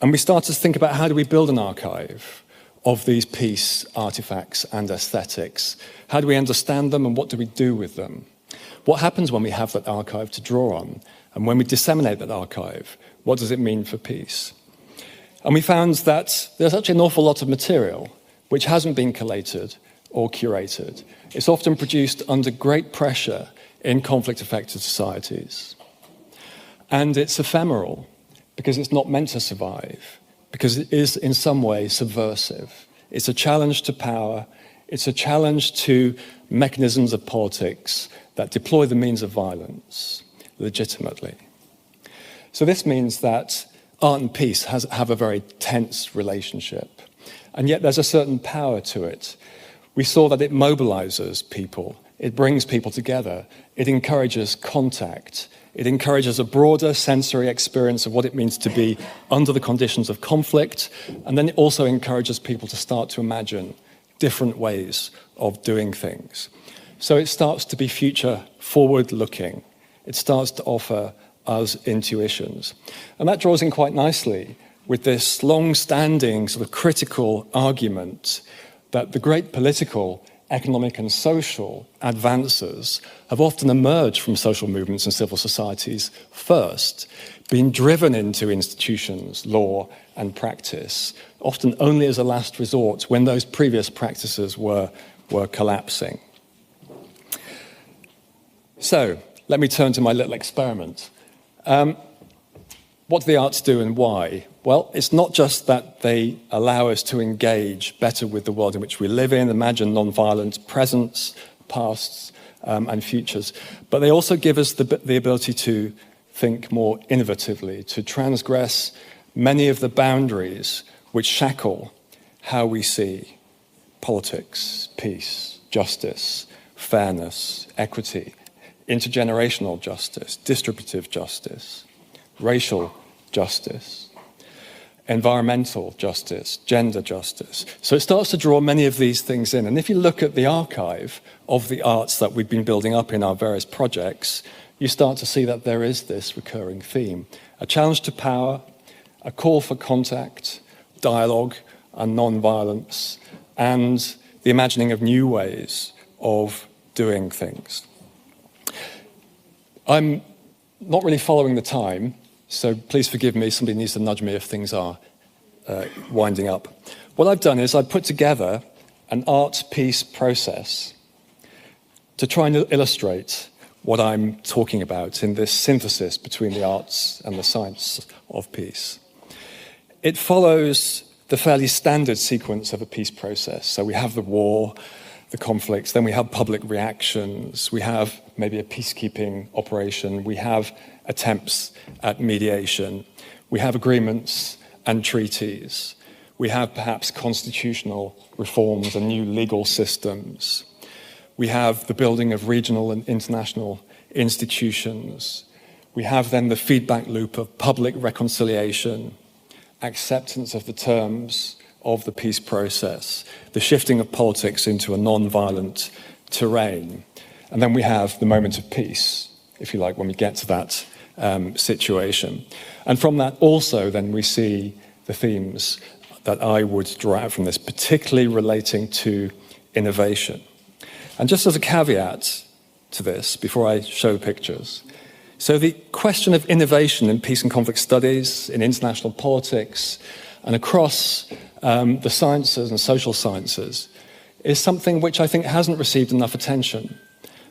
And we started to think about, how do we build an archive of these peace artifacts and aesthetics? How do we understand them, and what do we do with them? What happens when we have that archive to draw on? And when we disseminate that archive, what does it mean for peace? And we found that there's actually an awful lot of material which hasn't been collated or curated. It's often produced under great pressure in conflict-affected societies. And it's ephemeral, because it's not meant to survive, because it is in some way subversive. It's a challenge to power. It's a challenge to mechanisms of politics that deploy the means of violence legitimately. So this means that art and peace have a very tense relationship, and yet there's a certain power to it. We saw that it mobilizes people, it brings people together, it encourages contact, it encourages a broader sensory experience of what it means to be under the conditions of conflict, and then it also encourages people to start to imagine different ways of doing things. So it starts to be future forward-looking. It starts to offer us intuitions. And that draws in quite nicely with this long-standing sort of critical argument that the great political, economic and social advances have often emerged from social movements and civil societies first, being driven into institutions, law and practice, often only as a last resort when those previous practices were collapsing. So, let me turn to my little experiment. What do the arts do and why? Well, it's not just that they allow us to engage better with the world in which we live in, imagine non-violent presents, pasts, and futures, but they also give us the ability to think more innovatively, to transgress many of the boundaries which shackle how we see politics, peace, justice, fairness, equity, intergenerational justice, distributive justice, racial justice, environmental justice, gender justice. So it starts to draw many of these things in. And if you look at the archive of the arts that we've been building up in our various projects, you start to see that there is this recurring theme. A challenge to power, a call for contact, dialogue and non-violence, and the imagining of new ways of doing things. I'm not really following the time, so please forgive me. Somebody needs to nudge me if things are winding up. What I've done is I've put together an art piece process to try and illustrate what I'm talking about in this synthesis between the arts and the science of peace. It follows the fairly standard sequence of a peace process. So we have the war, the conflicts, then we have public reactions, we have maybe a peacekeeping operation, we have attempts at mediation, we have agreements and treaties, we have perhaps constitutional reforms and new legal systems. We have the building of regional and international institutions. We have then the feedback loop of public reconciliation, acceptance of the terms of the peace process, the shifting of politics into a non-violent terrain. And then we have the moment of peace, if you like, when we get to that situation. And from that also then we see the themes that I would draw out from this, particularly relating to innovation. And just as a caveat to this, before I show pictures, so the question of innovation in peace and conflict studies, in international politics, and across the sciences and social sciences is something which I think hasn't received enough attention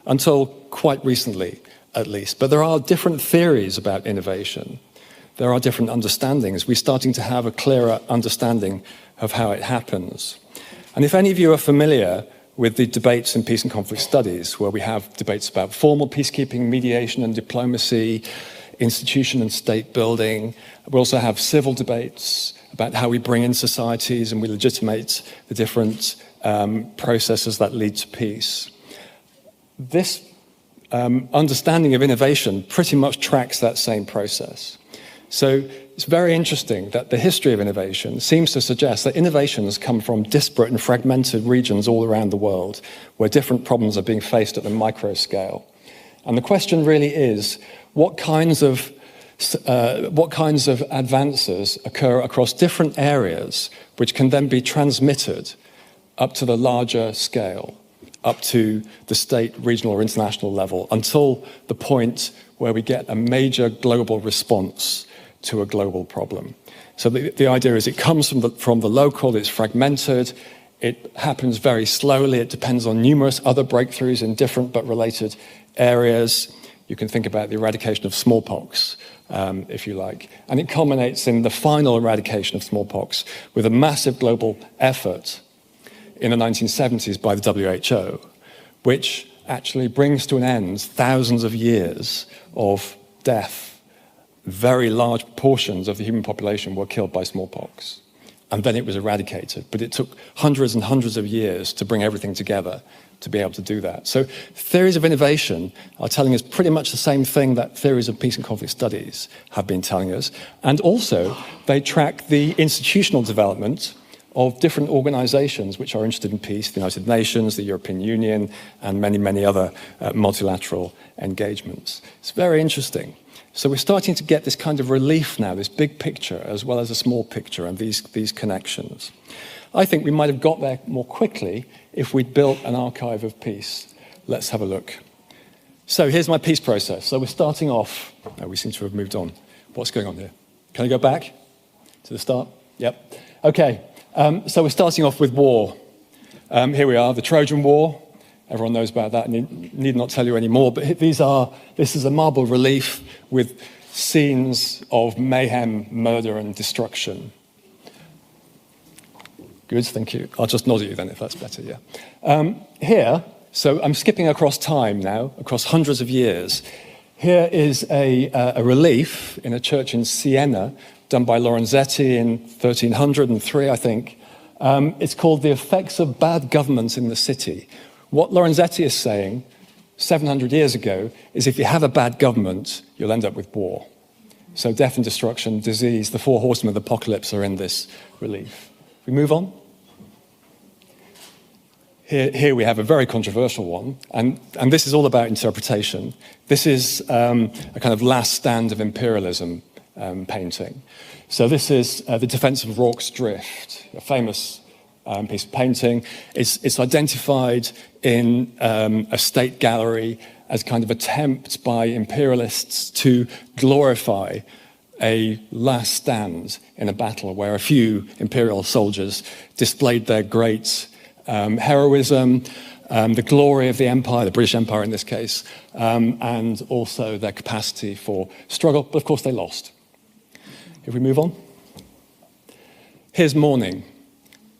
until quite recently, at least. But there are different theories about innovation. There are different understandings. We're starting to have a clearer understanding of how it happens. And if any of you are familiar with the debates in peace and conflict studies, where we have debates about formal peacekeeping, mediation and diplomacy, institution and state building, we also have civil debates about how we bring in societies and we legitimate the different processes that lead to peace. This understanding of innovation pretty much tracks that same process. So it's very interesting that the history of innovation seems to suggest that innovations come from disparate and fragmented regions all around the world where different problems are being faced at the micro scale. And the question really is, what kinds of advances occur across different areas which can then be transmitted up to the larger scale, up to the state, regional or international level, until the point where we get a major global response to a global problem. So the idea is it comes from the local, it's fragmented, it happens very slowly, it depends on numerous other breakthroughs in different but related areas. You can think about the eradication of smallpox, if you like. And it culminates in the final eradication of smallpox with a massive global effort in the 1970s by the WHO, which actually brings to an end thousands of years of death. Very large portions of the human population were killed by smallpox. And then it was eradicated. But it took hundreds and hundreds of years to bring everything together to be able to do that. So theories of innovation are telling us pretty much the same thing that theories of peace and conflict studies have been telling us. And also, they track the institutional development of different organizations which are interested in peace, the United Nations, the European Union, and many, many other multilateral engagements. It's very interesting. So we're starting to get this kind of relief now, this big picture as well as a small picture and these connections. I think we might have got there more quickly if we'd built an archive of peace. Let's have a look. So here's my peace process. So we're starting off. Oh, we seem to have moved on. What's going on here? Can I go back to the start? Yep. Okay. So we're starting off with war. Here we are, the Trojan War. Everyone knows about that, and need not tell you any more. But this is a marble relief with scenes of mayhem, murder, and destruction. Good, thank you. I'll just nod at you then, if that's better, yeah. Here, so I'm skipping across time now, across hundreds of years. Here is a relief in a church in Siena, done by Lorenzetti in 1303, I think. It's called The Effects of Bad Government in the City. What Lorenzetti is saying 700 years ago is if you have a bad government, you'll end up with war. So death and destruction, disease, the four horsemen of the apocalypse are in this relief. We move on. Here we have a very controversial one, and this is all about interpretation. This is a kind of last stand of imperialism painting. So this is the Defense of Rorke's Drift, a famous piece of painting. It's identified in a state gallery as kind of attempt by imperialists to glorify a last stand in a battle where a few imperial soldiers displayed their great heroism, the glory of the empire, the British Empire in this case, and also their capacity for struggle. But of course they lost. If we move on. Here's mourning.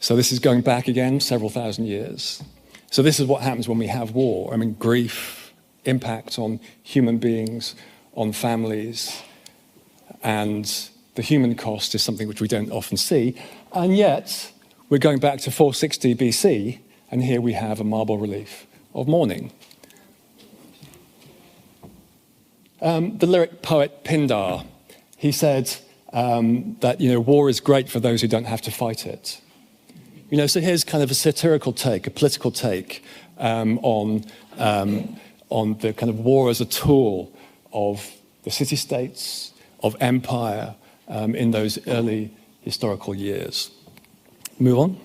So this is going back again several thousand years. So this is what happens when we have war. I mean, grief, impact on human beings, on families, and the human cost is something which we don't often see. And yet, we're going back to 460 BC, and here we have a marble relief of mourning. The lyric poet Pindar, he said that war is great for those who don't have to fight it. So here's kind of a satirical take, a political take on the kind of war as a tool of the city-states, of empire in those early historical years. Move on.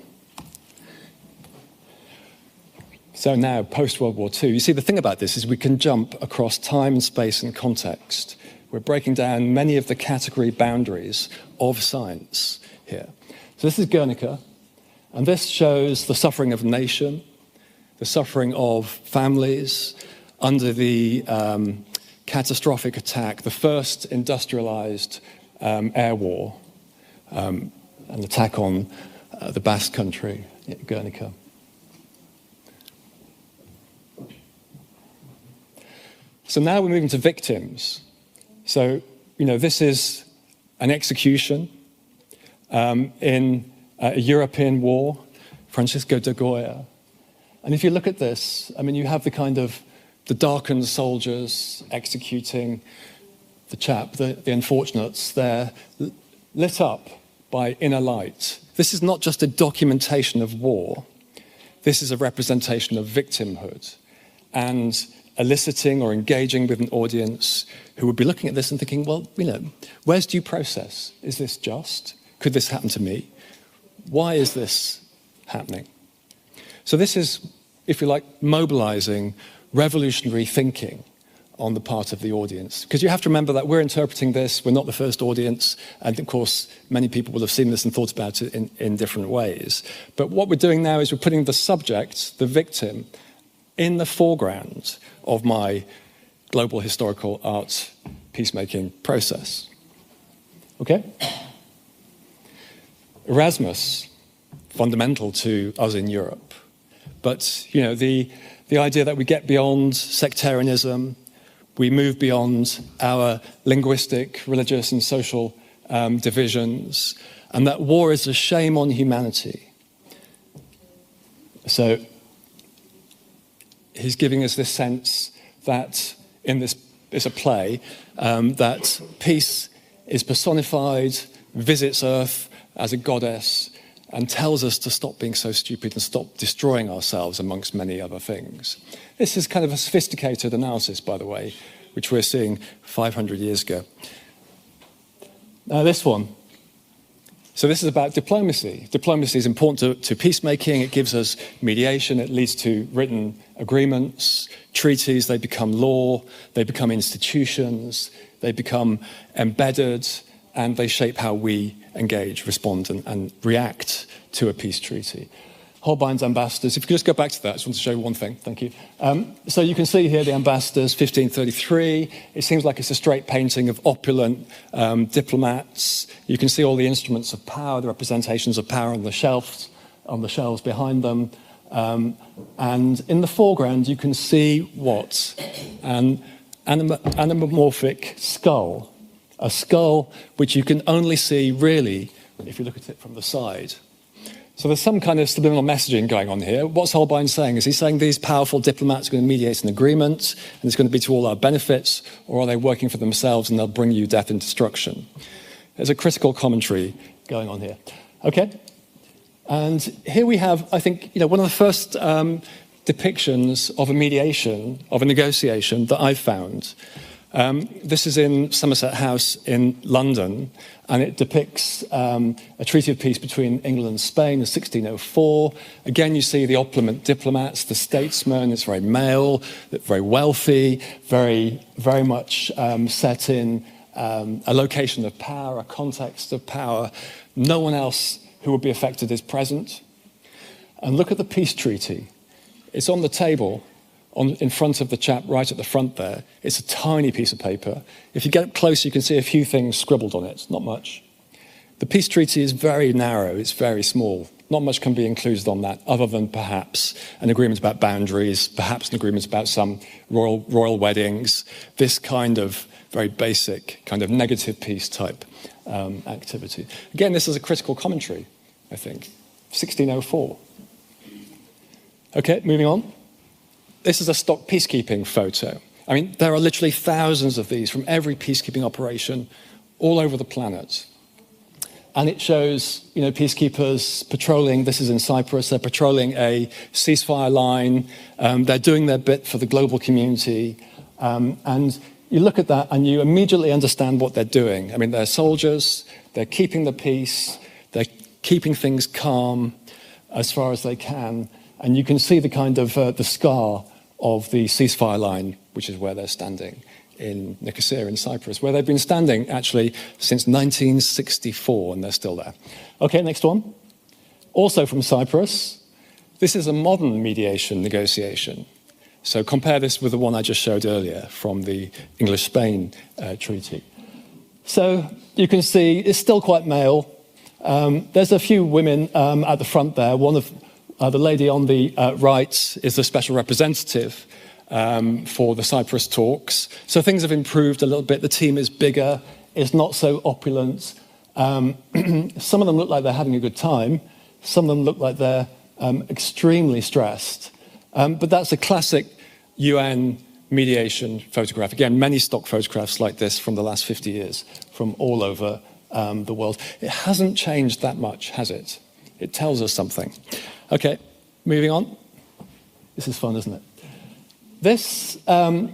So now, post-World War II, you see the thing about this is we can jump across time and space and context. We're breaking down many of the category boundaries of science here. So this is Guernica, and this shows the suffering of a nation, the suffering of families under the catastrophic attack, the first industrialized air war, an attack on the Basque Country, Guernica. So now we're moving to victims. So, this is an execution in a European war, Francisco de Goya. And if you look at this, you have the darkened soldiers executing the unfortunates. They're lit up by inner light. This is not just a documentation of war. This is a representation of victimhood and eliciting or engaging with an audience who would be looking at this and thinking, well, where's due process? Is this just? Could this happen to me? Why is this happening? So this is, if you like, mobilizing revolutionary thinking on the part of the audience. Because you have to remember that we're interpreting this, we're not the first audience, and of course, many people will have seen this and thought about it in different ways. But what we're doing now is we're putting the subject, the victim, in the foreground of my global historical art peacemaking process. Okay? Erasmus, fundamental to us in Europe. But, the idea that we get beyond sectarianism, we move beyond our linguistic, religious, and social divisions, and that war is a shame on humanity. So, he's giving us this sense that in this is a play, that peace is personified, visits Earth as a goddess, and tells us to stop being so stupid and stop destroying ourselves, amongst many other things. This is kind of a sophisticated analysis, by the way, which we're seeing 500 years ago. Now this one. So this is about diplomacy. Diplomacy is important to peacemaking. It gives us mediation. It leads to written agreements, treaties. They become law. They become institutions. They become embedded, and they shape how we engage, respond, and react to a peace treaty. Holbein's ambassadors, if you could just go back to that, I just want to show you one thing, thank you. So you can see here the ambassadors, 1533. It seems like it's a straight painting of opulent diplomats. You can see all the instruments of power, the representations of power on the shelves behind them. And in the foreground, you can see what? An anamorphic skull. A skull which you can only see, really, if you look at it from the side. So there's some kind of subliminal messaging going on here. What's Holbein saying? Is he saying these powerful diplomats are going to mediate an agreement and it's going to be to all our benefits, or are they working for themselves and they'll bring you death and destruction? There's a critical commentary going on here. Okay? And here we have, I think, one of the first depictions of a mediation, of a negotiation that I've found. This is in Somerset House in London, and it depicts a treaty of peace between England and Spain in 1604. Again, you see the opulent diplomats, the statesmen. It's very male, very wealthy, very, very much set in a location of power, a context of power. No one else who would be affected is present. And look at the peace treaty. It's on the table. In front of the chap right at the front there. It's a tiny piece of paper. If you get up close, you can see a few things scribbled on it, not much. The peace treaty is very narrow, it's very small. Not much can be included on that, other than perhaps an agreement about boundaries, perhaps an agreement about some royal weddings, this kind of very basic, kind of negative peace type activity. Again, this is a critical commentary, I think. 1604. Okay, moving on. this is a stock peacekeeping photo. I mean, there are literally thousands of these from every peacekeeping operation all over the planet. And it shows, peacekeepers patrolling. This is in Cyprus. They're patrolling a ceasefire line. They're doing their bit for the global community. And you look at that and you immediately understand what they're doing. I mean, they're soldiers. They're keeping the peace. They're keeping things calm as far as they can. And you can see the kind of the scar of the ceasefire line, which is where they're standing in Nicosia in Cyprus, where they've been standing actually since 1964, and they're still there. Okay, next one. Also from Cyprus, this is a modern mediation negotiation. So compare this with the one I just showed earlier from the English-Spain treaty. So you can see it's still quite male. There's a few women at the front there. One of the lady on the right is the special representative for the Cyprus talks. So things have improved a little bit. The team is bigger. It's not so opulent. Some of them look like they're having a good time. Some of them look like they're extremely stressed. But that's a classic UN mediation photograph. Again, many stock photographs like this from the last 50 years from all over the world. It hasn't changed that much, has it? It tells us something. Okay, moving on. This is fun, isn't it? This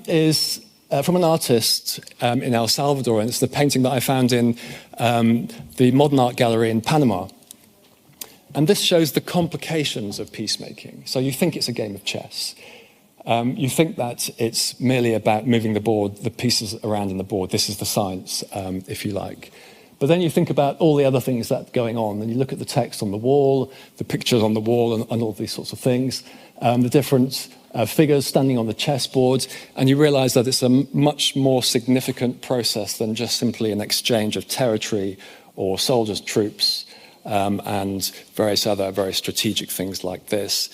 is from an artist in El Salvador, and it's the painting that I found in the Modern Art Gallery in Panama. And this shows the complications of peacemaking. So you think it's a game of chess. You think that it's merely about moving the board, the pieces around in the board. This is the science, if you like. But then you think about all the other things that are going on, and you look at the text on the wall, the pictures on the wall, and all these sorts of things, the different figures standing on the chessboard, and you realize that it's a much more significant process than just simply an exchange of territory or soldiers, troops, and various other very strategic things like this.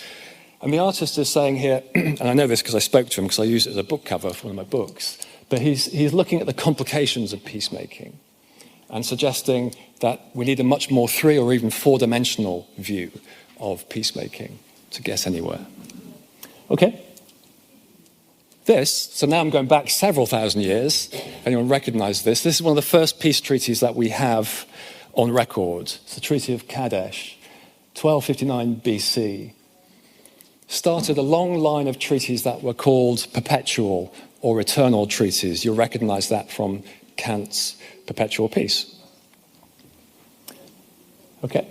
And the artist is saying here, and I know this because I spoke to him because I use it as a book cover for one of my books, but he's looking at the complications of peacemaking and suggesting that we need a much more 3- or even 4-dimensional view of peacemaking to get anywhere. Okay. So now I'm going back several thousand years. If anyone recognizes this, this is one of the first peace treaties that we have on record. It's the Treaty of Kadesh, 1259 BC. Started a long line of treaties that were called perpetual or eternal treaties. You'll recognize that from Kant's Perpetual Peace. Okay.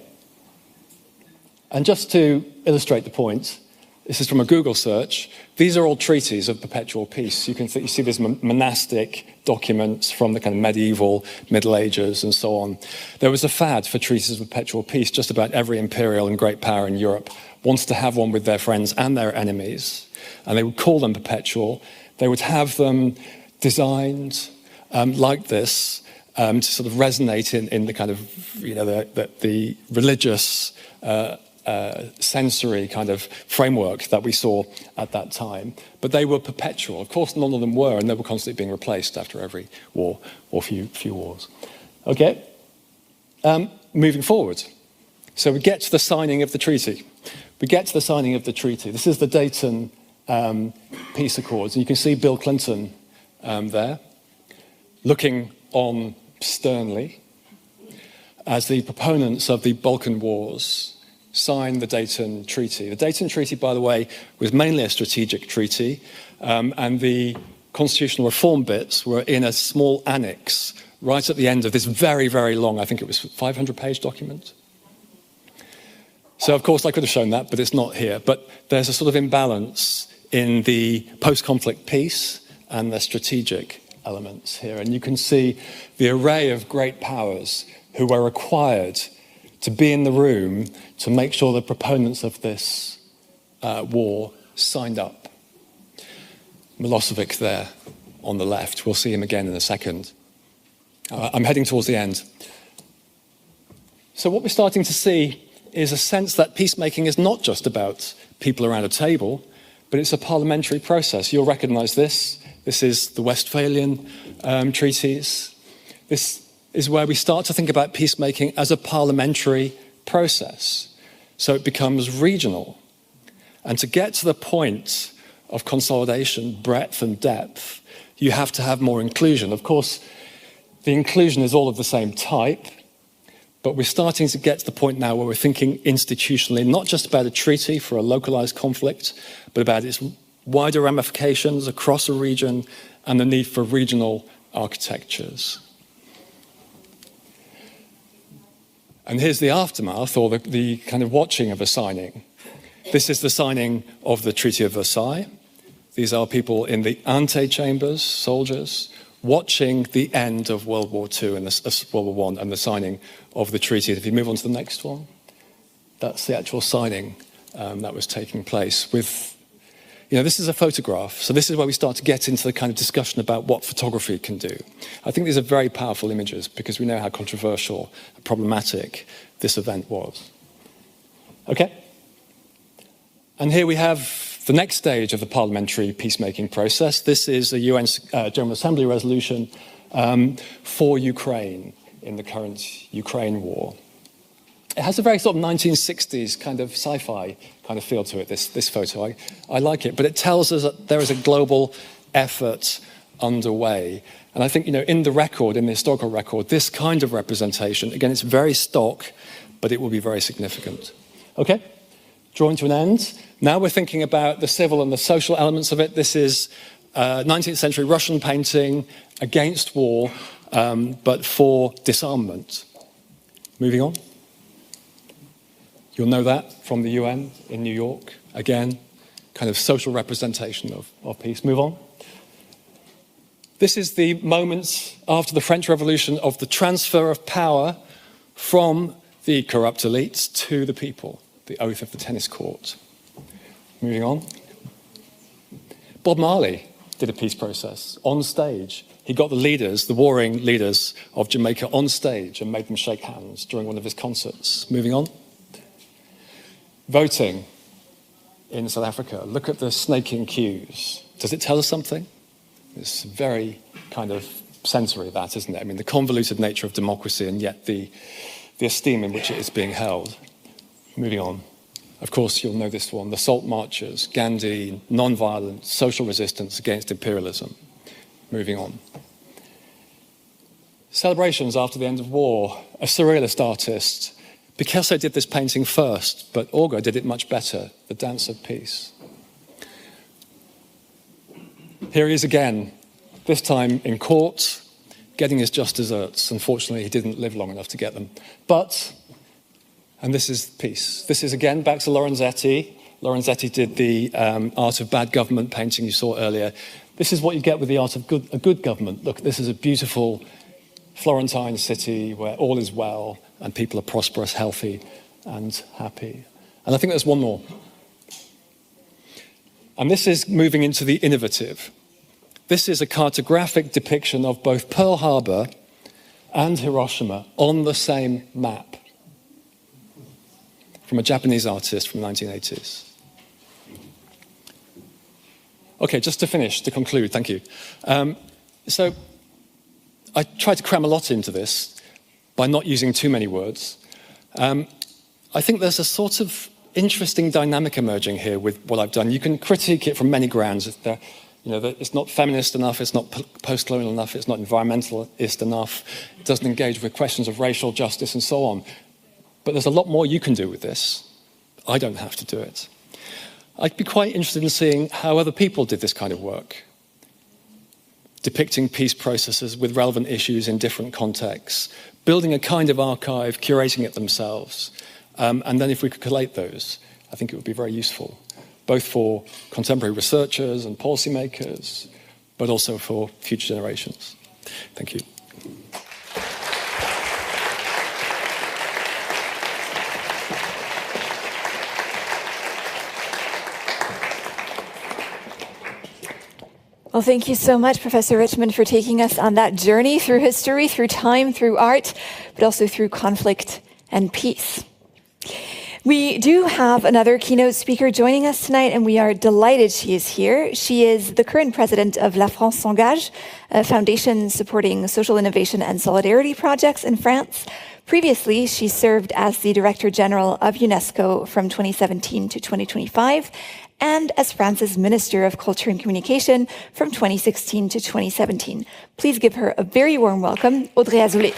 And just to illustrate the point, this is from a Google search. These are all treaties of perpetual peace. You see these monastic documents from the kind of medieval, Middle Ages, and so on. There was a fad for treaties of perpetual peace. Just about every imperial and great power in Europe wants to have one with their friends and their enemies, and they would call them perpetual. They would have them designed like this to sort of resonate in the kind of, the religious sensory kind of framework that we saw at that time. But they were perpetual. Of course, none of them were, and they were constantly being replaced after every war or few wars. Okay, moving forward. So we get to the signing of the treaty. This is the Dayton Peace Accords. And you can see Bill Clinton there, looking on sternly as the proponents of the Balkan Wars signed the Dayton Treaty. The Dayton Treaty, by the way, was mainly a strategic treaty, and the constitutional reform bits were in a small annex right at the end of this very, very long, I think it was 500-page document. So, of course, I could have shown that, but it's not here. But there's a sort of imbalance in the post-conflict peace and the strategic elements here. And you can see the array of great powers who were required to be in the room to make sure the proponents of this war signed up. Milosevic there on the left. We'll see him again in a second. I'm heading towards the end. So what we're starting to see is a sense that peacemaking is not just about people around a table, but it's a parliamentary process. You'll recognize this. This is the Westphalian treaties. This is where we start to think about peacemaking as a parliamentary process. So it becomes regional. And to get to the point of consolidation, breadth and depth, you have to have more inclusion. Of course, the inclusion is all of the same type, but we're starting to get to the point now where we're thinking institutionally, not just about a treaty for a localized conflict, but about its wider ramifications across a region and the need for regional architectures. And here's the aftermath, or the kind of watching of a signing. This is the signing of the Treaty of Versailles. These are people in the antechambers, soldiers, watching the end of World War II and World War I and the signing of the treaty. If you move on to the next one, that's the actual signing that was taking place with, this is a photograph. So this is where we start to get into the kind of discussion about what photography can do. I think these are very powerful images because we know how controversial and problematic this event was. Okay. And here we have the next stage of the parliamentary peacemaking process. This is a UN General Assembly resolution for Ukraine in the current Ukraine war. It has a very sort of 1960s kind of sci-fi kind of feel to it, this photo. I like it, but it tells us that there is a global effort underway. And I think, in the record, in the historical record, this kind of representation, again, it's very stock, but it will be very significant. Okay, drawing to an end. Now we're thinking about the civil and the social elements of it. This is 19th century Russian painting against war, but for disarmament. Moving on. You'll know that from the UN in New York. Again, kind of social representation of peace. Move on. This is the moment after the French Revolution of the transfer of power from the corrupt elites to the people, the oath of the tennis court. Moving on. Bob Marley did a peace process on stage. He got the leaders, the warring leaders of Jamaica on stage and made them shake hands during one of his concerts. Moving on. Voting in South Africa. Look at the snaking queues. Does it tell us something? It's very kind of sensory, that, isn't it? I mean, the convoluted nature of democracy and yet the esteem in which it is being held. Moving on. Of course, you'll know this one. The Salt Marches, Gandhi, non-violent, social resistance against imperialism. Moving on. Celebrations after the end of war. A surrealist artist. Picasso did this painting first, but Orgo did it much better. The Dance of Peace. Here he is again, this time in court, getting his just desserts. Unfortunately, he didn't live long enough to get them. But, and this is peace. This is again back to Lorenzetti. Lorenzetti did the Art of Bad Government painting you saw earlier. This is what you get with the art of a good government. Look, this is a beautiful Florentine city where all is well and people are prosperous, healthy, and happy. And I think there's one more. And this is moving into the innovative. This is a cartographic depiction of both Pearl Harbor and Hiroshima on the same map from a Japanese artist from the 1980s. Okay, just to finish, to conclude, thank you. So I tried to cram a lot into this by not using too many words. I think there's a sort of interesting dynamic emerging here with what I've done. You can critique it from many grounds. It's not feminist enough, it's not post-colonial enough, it's not environmentalist enough, it doesn't engage with questions of racial justice and so on. But there's a lot more you can do with this. I don't have to do it. I'd be quite interested in seeing how other people did this kind of work, depicting peace processes with relevant issues in different contexts, building a kind of archive, curating it themselves. And then if we could collate those, I think it would be very useful, both for contemporary researchers and policymakers, but also for future generations. Thank you. Well, thank you so much, Professor Richmond, for taking us on that journey through history, through time, through art, but also through conflict and peace. We do have another keynote speaker joining us tonight, and we are delighted she is here. She is the current president of La France s'engage, a foundation supporting social innovation and solidarity projects in France. Previously, she served as the Director General of UNESCO from 2017 to 2025, and as France's Minister of Culture and Communication from 2016 to 2017. Please give her a very warm welcome, Audrey Azoulay.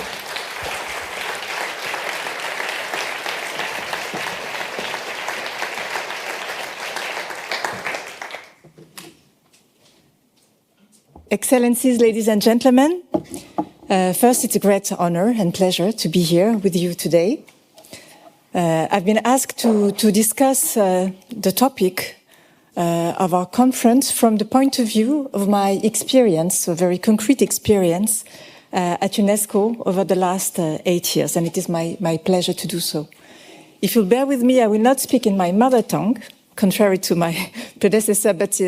Excellencies, ladies and gentlemen, first, it's a great honor and pleasure to be here with you today. I've been asked to discuss the topic of our conference from the point of view of my experience, a very concrete experience at UNESCO over the last 8 years, and it is my pleasure to do so. If you'll bear with me, I will not speak in my mother tongue, contrary to my predecessor, but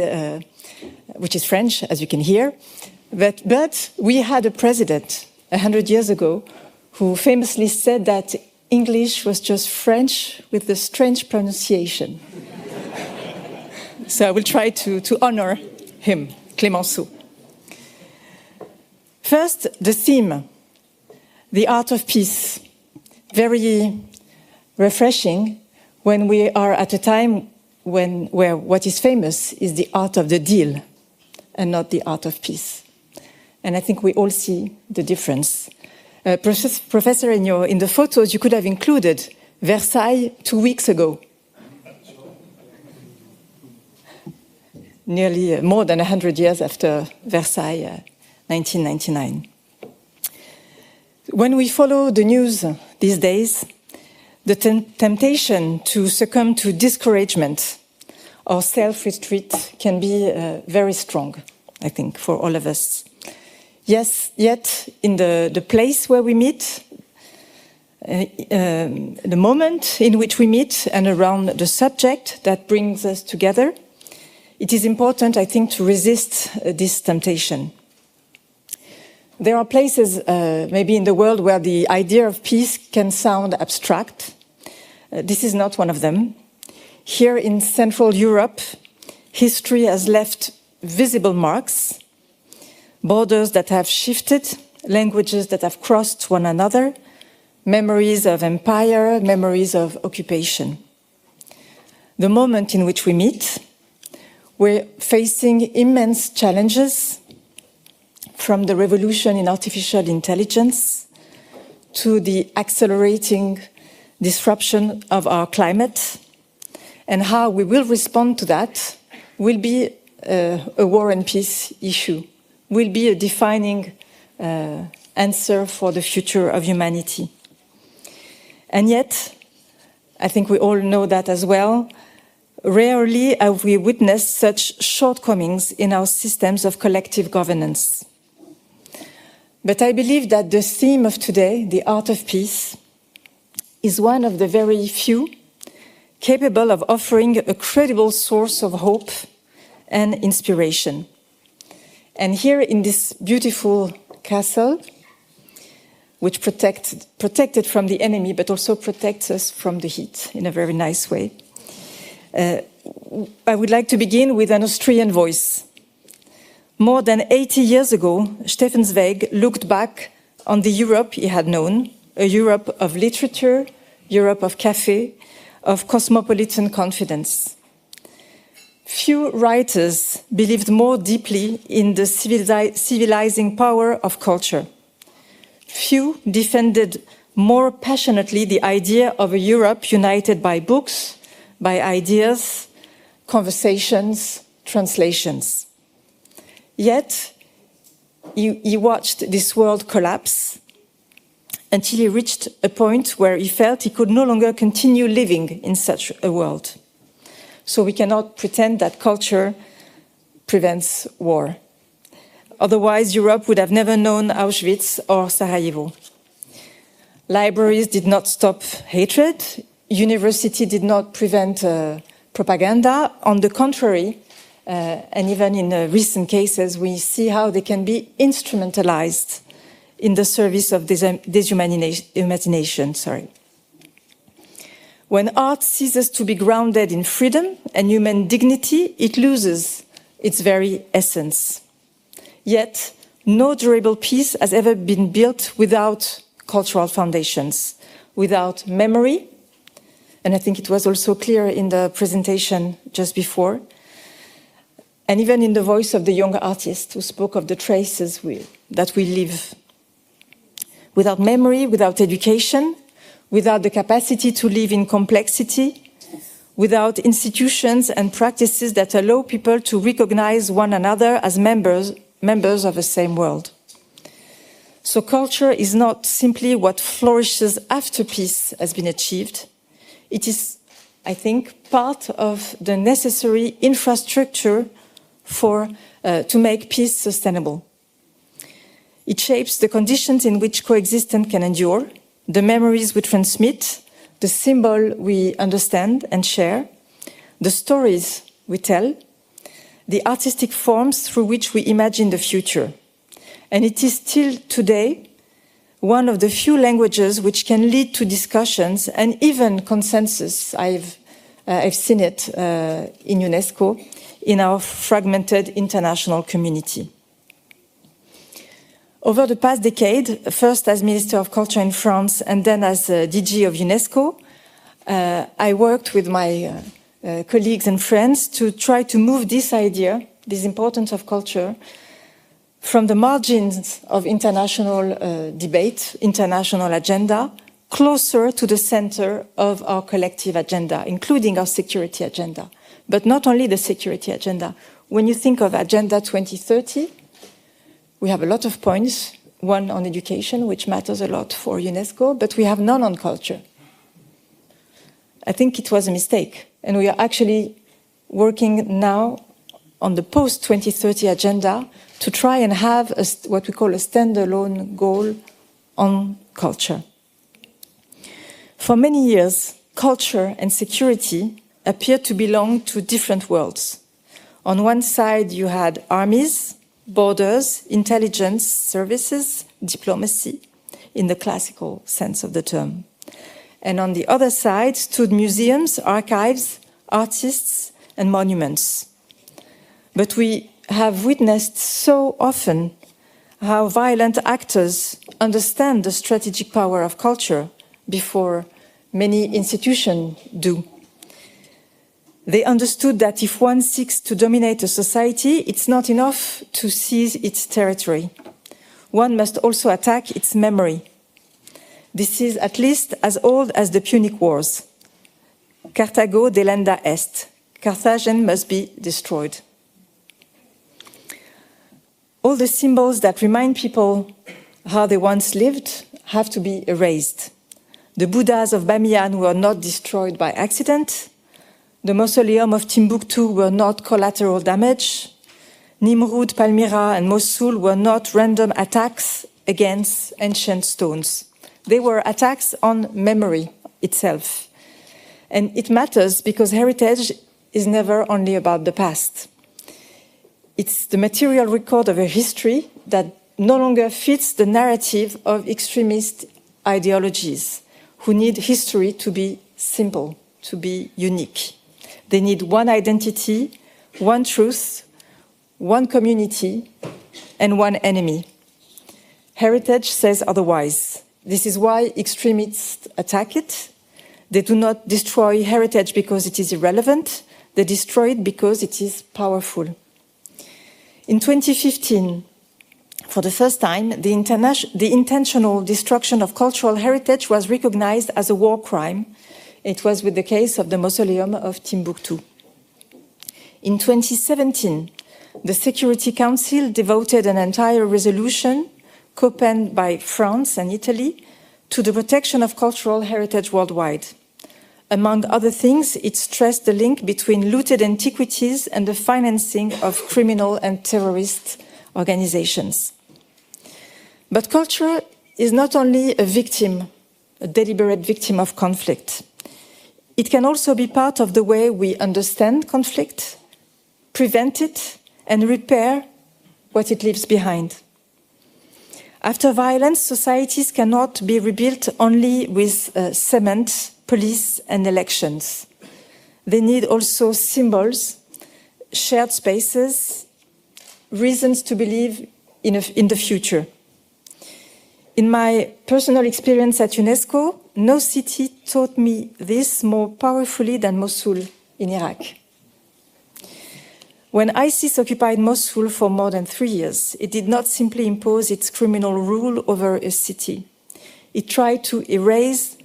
which is French, as you can hear. But we had a president 100 years ago who famously said that English was just French with a strange pronunciation. So I will try to honor him, Clemenceau. First, the theme, the art of peace. Very refreshing when we are at a time where what is famous is the art of the deal and not the art of peace. And I think we all see the difference. Professor, in the photos, you could have included Versailles 2 weeks ago. Nearly more than 100 years after Versailles, 1999. When we follow the news these days, the temptation to succumb to discouragement or self-retreat can be very strong, I think, for all of us. Yes, yet in the place where we meet, the moment in which we meet and around the subject that brings us together, it is important, I think, to resist this temptation. There are places, maybe in the world, where the idea of peace can sound abstract. This is not one of them. Here in Central Europe, history has left visible marks, borders that have shifted, languages that have crossed one another, memories of empire, memories of occupation. The moment in which we meet, we're facing immense challenges, from the revolution in artificial intelligence to the accelerating disruption of our climate, and how we will respond to that will be a war and peace issue, will be a defining answer for the future of humanity. And yet, I think we all know that as well, rarely have we witnessed such shortcomings in our systems of collective governance. But I believe that the theme of today, the art of peace, is one of the very few capable of offering a credible source of hope and inspiration. And here in this beautiful castle, which protected from the enemy, but also protects us from the heat in a very nice way, I would like to begin with an Austrian voice. More than 80 years ago, Stefan Zweig looked back on the Europe he had known, a Europe of literature, Europe of café, of cosmopolitan confidence. Few writers believed more deeply in the civilizing power of culture. Few defended more passionately the idea of a Europe united by books, by ideas, conversations, translations. Yet, he watched this world collapse until he reached a point where he felt he could no longer continue living in such a world. So we cannot pretend that culture prevents war. Otherwise, Europe would have never known Auschwitz or Sarajevo. Libraries did not stop hatred. University did not prevent propaganda. On the contrary, and even in recent cases, we see how they can be instrumentalized in the service of dehumanization. When art ceases to be grounded in freedom and human dignity, it loses its very essence. Yet, no durable peace has ever been built without cultural foundations, without memory, and I think it was also clear in the presentation just before, and even in the voice of the young artist who spoke of the traces that we leave. Without memory, without education, without the capacity to live in complexity, without institutions and practices that allow people to recognize one another as members of the same world. So culture is not simply what flourishes after peace has been achieved. It is, I think, part of the necessary infrastructure to make peace sustainable. It shapes the conditions in which coexistence can endure, the memories we transmit, the symbol we understand and share, the stories we tell, the artistic forms through which we imagine the future. And it is still today one of the few languages which can lead to discussions and even consensus. I've seen it in UNESCO, in our fragmented international community. Over the past decade, first as Minister of Culture in France and then as DG of UNESCO, I worked with my colleagues and friends to try to move this idea, this importance of culture, from the margins of international debate, international agenda, closer to the center of our collective agenda, including our security agenda. But not only the security agenda. When you think of Agenda 2030, we have a lot of points, one on education, which matters a lot for UNESCO, but we have none on culture. I think it was a mistake, and we are actually working now on the post-2030 agenda to try and have what we call a standalone goal on culture. For many years, culture and security appeared to belong to different worlds. On one side, you had armies, borders, intelligence services, diplomacy, in the classical sense of the term. And on the other side stood museums, archives, artists, and monuments. But we have witnessed so often how violent actors understand the strategic power of culture before many institutions do. They understood that if one seeks to dominate a society, it's not enough to seize its territory. One must also attack its memory. This is at least as old as the Punic Wars. Carthago delenda est. Carthage must be destroyed. All the symbols that remind people how they once lived have to be erased. The Buddhas of Bamiyan were not destroyed by accident. The mausoleum of Timbuktu were not collateral damage. Nimrud, Palmyra, and Mosul were not random attacks against ancient stones. They were attacks on memory itself. And it matters because heritage is never only about the past. It's the material record of a history that no longer fits the narrative of extremist ideologies who need history to be simple, to be unique. They need one identity, one truth, one community, and one enemy. Heritage says otherwise. This is why extremists attack it. They do not destroy heritage because it is irrelevant. They destroy it because it is powerful. In 2015, for the first time, the intentional destruction of cultural heritage was recognized as a war crime. It was with the case of the mausoleum of Timbuktu. In 2017, the Security Council devoted an entire resolution, co-penned by France and Italy, to the protection of cultural heritage worldwide. Among other things, it stressed the link between looted antiquities and the financing of criminal and terrorist organizations. But culture is not only a victim, a deliberate victim of conflict. It can also be part of the way we understand conflict, prevent it, and repair what it leaves behind. After violence, societies cannot be rebuilt only with cement, police, and elections. They need also symbols, shared spaces, reasons to believe in the future. In my personal experience at UNESCO, no city taught me this more powerfully than Mosul in Iraq. When ISIS occupied Mosul for more than 3 years, it did not simply impose its criminal rule over a city. It tried to erase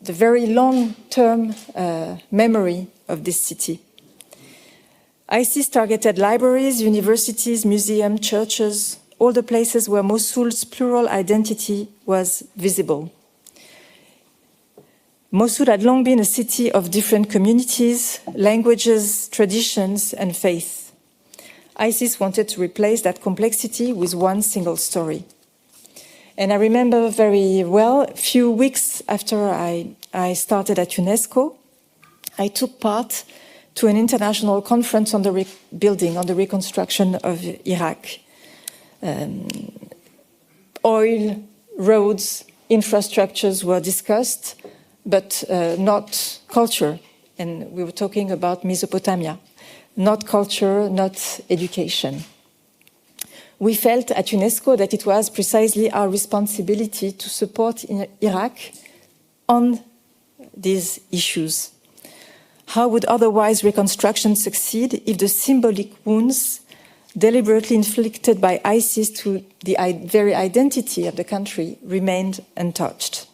the very long-term memory of this city. ISIS targeted libraries, universities, museums, churches, all the places where Mosul's plural identity was visible. Mosul had long been a city of different communities, languages, traditions, and faith. ISIS wanted to replace that complexity with one single story. And I remember very well, a few weeks after I started at UNESCO, I took part to an international conference on the rebuilding, on the reconstruction of Iraq. Oil, roads, infrastructures were discussed, but not culture. And we were talking about Mesopotamia. Not culture, not education. We felt at UNESCO that it was precisely our responsibility to support Iraq on these issues. How would otherwise reconstruction succeed if the symbolic wounds deliberately inflicted by ISIS to the very identity of the country remained untouched?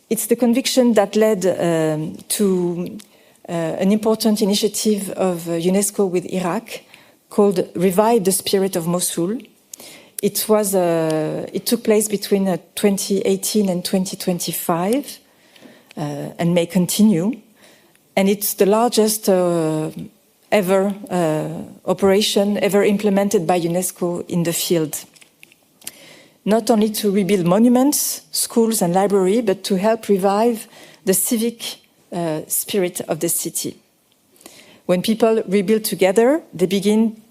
It's the conviction that led to an important initiative of UNESCO with Iraq called Revive the Spirit of Mosul. It took place between 2018 and 2025 and may continue. And it's the largest ever operation ever implemented by UNESCO in the field. Not only to rebuild monuments, schools and libraries, but to help revive the civic spirit of the city. When people rebuild together, they begin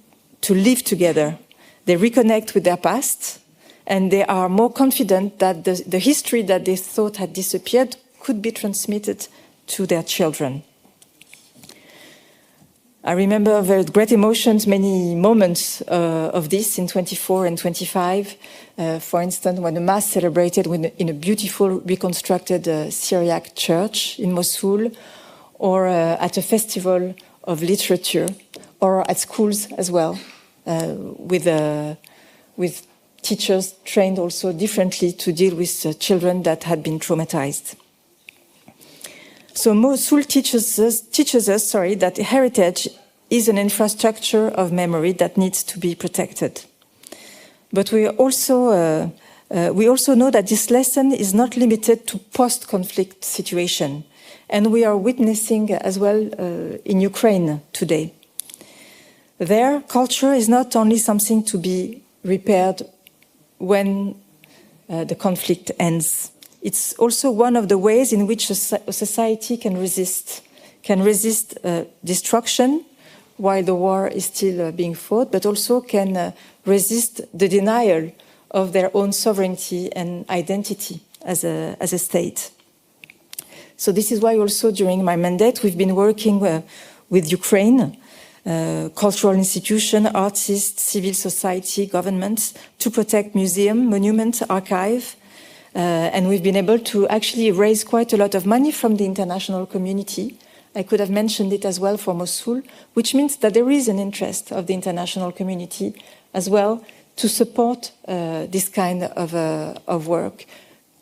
to live together. They reconnect with their past, and they are more confident that the history that they thought had disappeared could be transmitted to their children. I remember with great emotions many moments of this in 24 and 25. For instance, when the Mass celebrated in a beautiful reconstructed Syriac church in Mosul, or at a festival of literature, or at schools as well, with teachers trained also differently to deal with children that had been traumatized. So Mosul teaches us that heritage is an infrastructure of memory that needs to be protected. But we also know that this lesson is not limited to post-conflict situation, and we are witnessing as well in Ukraine today. Their culture is not only something to be repaired when the conflict ends. It's also one of the ways in which a society can resist destruction while the war is still being fought, but also can resist the denial of their own sovereignty and identity as a state. So this is why also during my mandate we've been working with Ukraine, cultural institutions, artists, civil society, governments, to protect museums, monuments, archive. And we've been able to actually raise quite a lot of money from the international community. I could have mentioned it as well for Mosul, which means that there is an interest of the international community as well to support this kind of work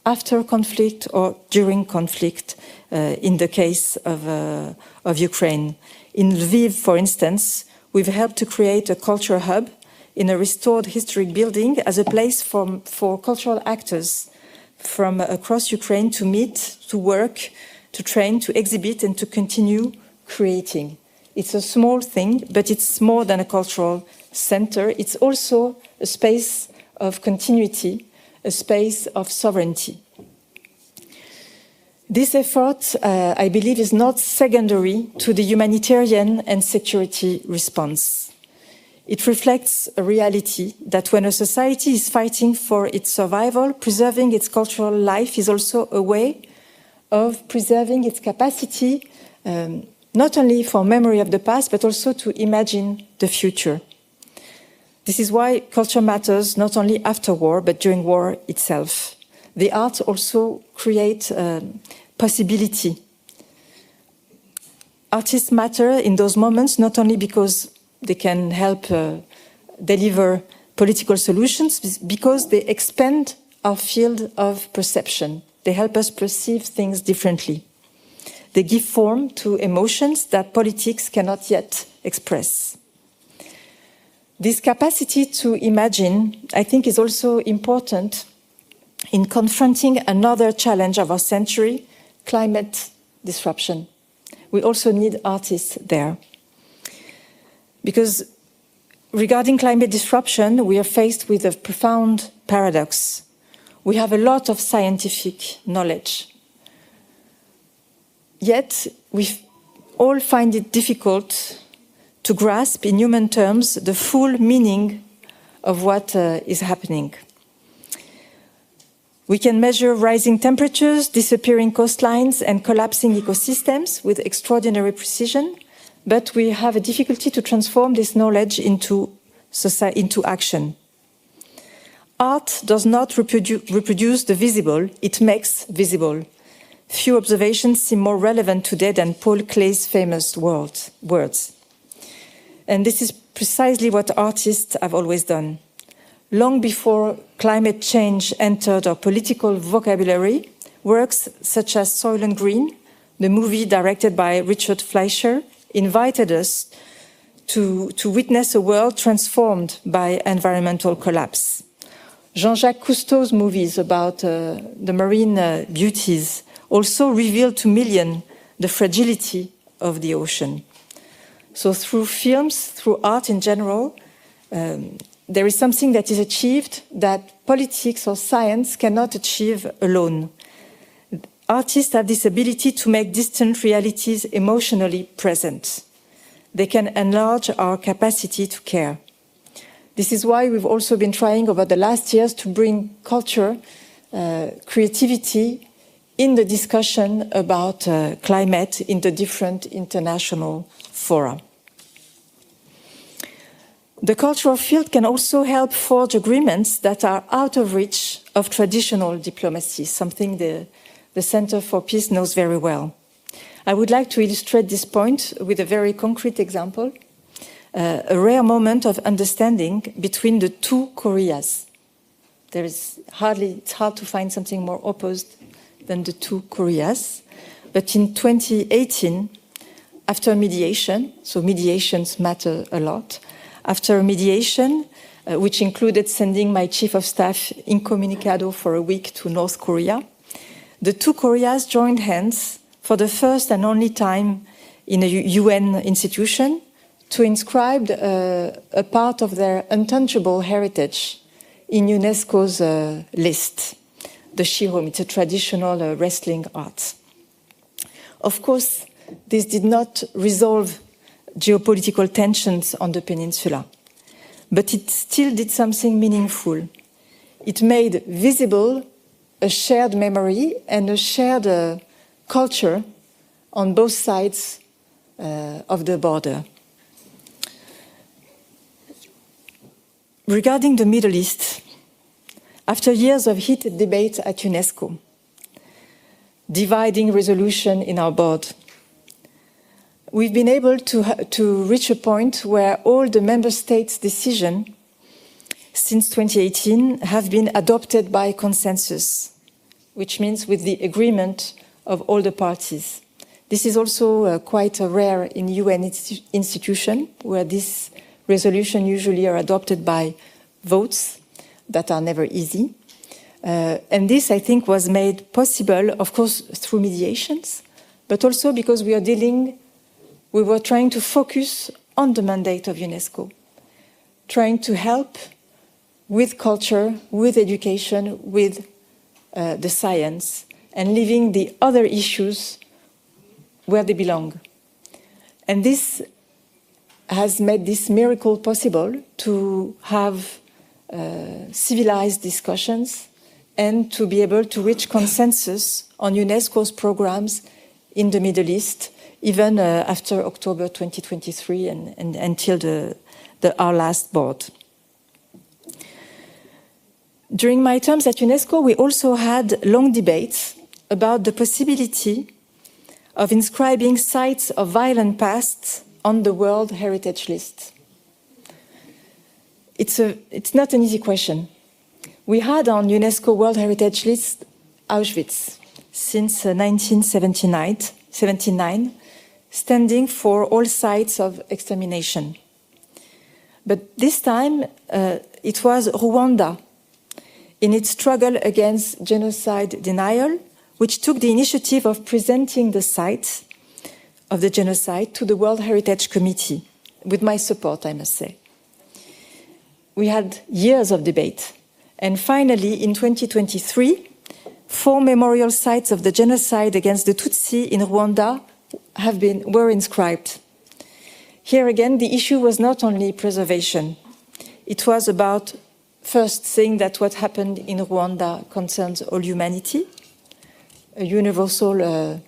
after conflict or during conflict, in the case of Ukraine. In Lviv, for instance, we've helped to create a culture hub in a restored historic building as a place for cultural actors from across Ukraine to meet, to work, to train, to exhibit, and to continue creating. It's a small thing, but it's more than a cultural center. It's also a space of continuity, a space of sovereignty. This effort, I believe, is not secondary to the humanitarian and security response. It reflects a reality that when a society is fighting for its survival, preserving its cultural life is also a way of preserving its capacity, not only for memory of the past, but also to imagine the future. This is why culture matters not only after war, but during war itself. the arts also create possibility. Artists matter in those moments not only because they can help deliver political solutions, because they expand our field of perception. They help us perceive things differently. They give form to emotions that politics cannot yet express. This capacity to imagine, I think, is also important in confronting another challenge of our century, climate disruption. We also need artists there. Because regarding climate disruption, we are faced with a profound paradox. We have a lot of scientific knowledge. Yet, we all find it difficult to grasp in human terms the full meaning of what is happening. We can measure rising temperatures, disappearing coastlines, and collapsing ecosystems with extraordinary precision, but we have a difficulty to transform this knowledge into action. Art does not reproduce the visible, it makes visible. Few observations seem more relevant today than Paul Klee's famous words. And this is precisely what artists have always done. Long before climate change entered our political vocabulary, works such as Soil and Green, the movie directed by Richard Fleischer, invited us to witness a world transformed by environmental collapse. Jean-Jacques Cousteau's movies about the marine beauties also revealed to millions the fragility of the ocean. So through films, through art in general, there is something that is achieved that politics or science cannot achieve alone. Artists have this ability to make distant realities emotionally present. They can enlarge our capacity to care. This is why we've also been trying over the last years to bring culture, creativity in the discussion about climate in the different international fora. The cultural field can also help forge agreements that are out of reach of traditional diplomacy, something the Center for Peace knows very well. I would like to illustrate this point with a very concrete example, a rare moment of understanding between the two Koreas. It's hard to find something more opposed than the two Koreas. But in 2018, after mediation, so mediations matter a lot, after mediation, which included sending my chief of staff incommunicado for a week to North Korea, the two Koreas joined hands for the first and only time in a UN institution to inscribe a part of their untouchable heritage in UNESCO's list, the Shihom. It's a traditional wrestling art. Of course, this did not resolve geopolitical tensions on the peninsula, but it still did something meaningful. It made visible a shared memory and a shared culture on both sides of the border. Regarding the Middle East, after years of heated debate at UNESCO, dividing resolution in our board, we've been able to reach a point where all the member states' decisions since 2018 have been adopted by consensus, which means with the agreement of all the parties. This is also quite rare in UN institutions, where these resolutions usually are adopted by votes that are never easy. And this, I think, was made possible, of course, through mediations, but also because we were trying to focus on the mandate of UNESCO, trying to help with culture, with education, with the science, and leaving the other issues where they belong. And this has made this miracle possible to have civilized discussions and to be able to reach consensus on UNESCO's programs in the Middle East, even after October 2023 and until our last board. During my terms at UNESCO, we also had long debates about the possibility of inscribing sites of violent past on the World Heritage List. It's not an easy question. We had on UNESCO World Heritage List Auschwitz since 1979, standing for all sites of extermination. But this time it was Rwanda, in its struggle against genocide denial, which took the initiative of presenting the site of the genocide to the World Heritage Committee, with my support, I must say. We had years of debate, and finally, in 2023, 4 memorial sites of the genocide against the Tutsi in Rwanda were inscribed. Here again, the issue was not only preservation. It was about first saying that what happened in Rwanda concerns all humanity, a universal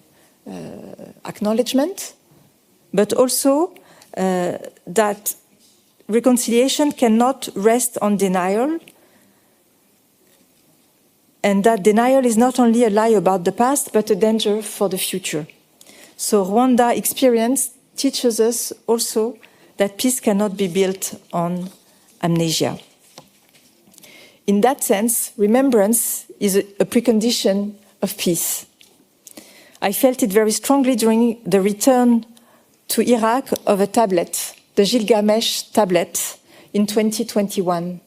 acknowledgement, but also that reconciliation cannot rest on denial, and that denial is not only a lie about the past, but a danger for the future. So Rwanda experience teaches us also that peace cannot be built on amnesia. In that sense, remembrance is a precondition of peace. I felt it very strongly during the return to Iraq of a tablet, the Gilgamesh tablet, in 2021.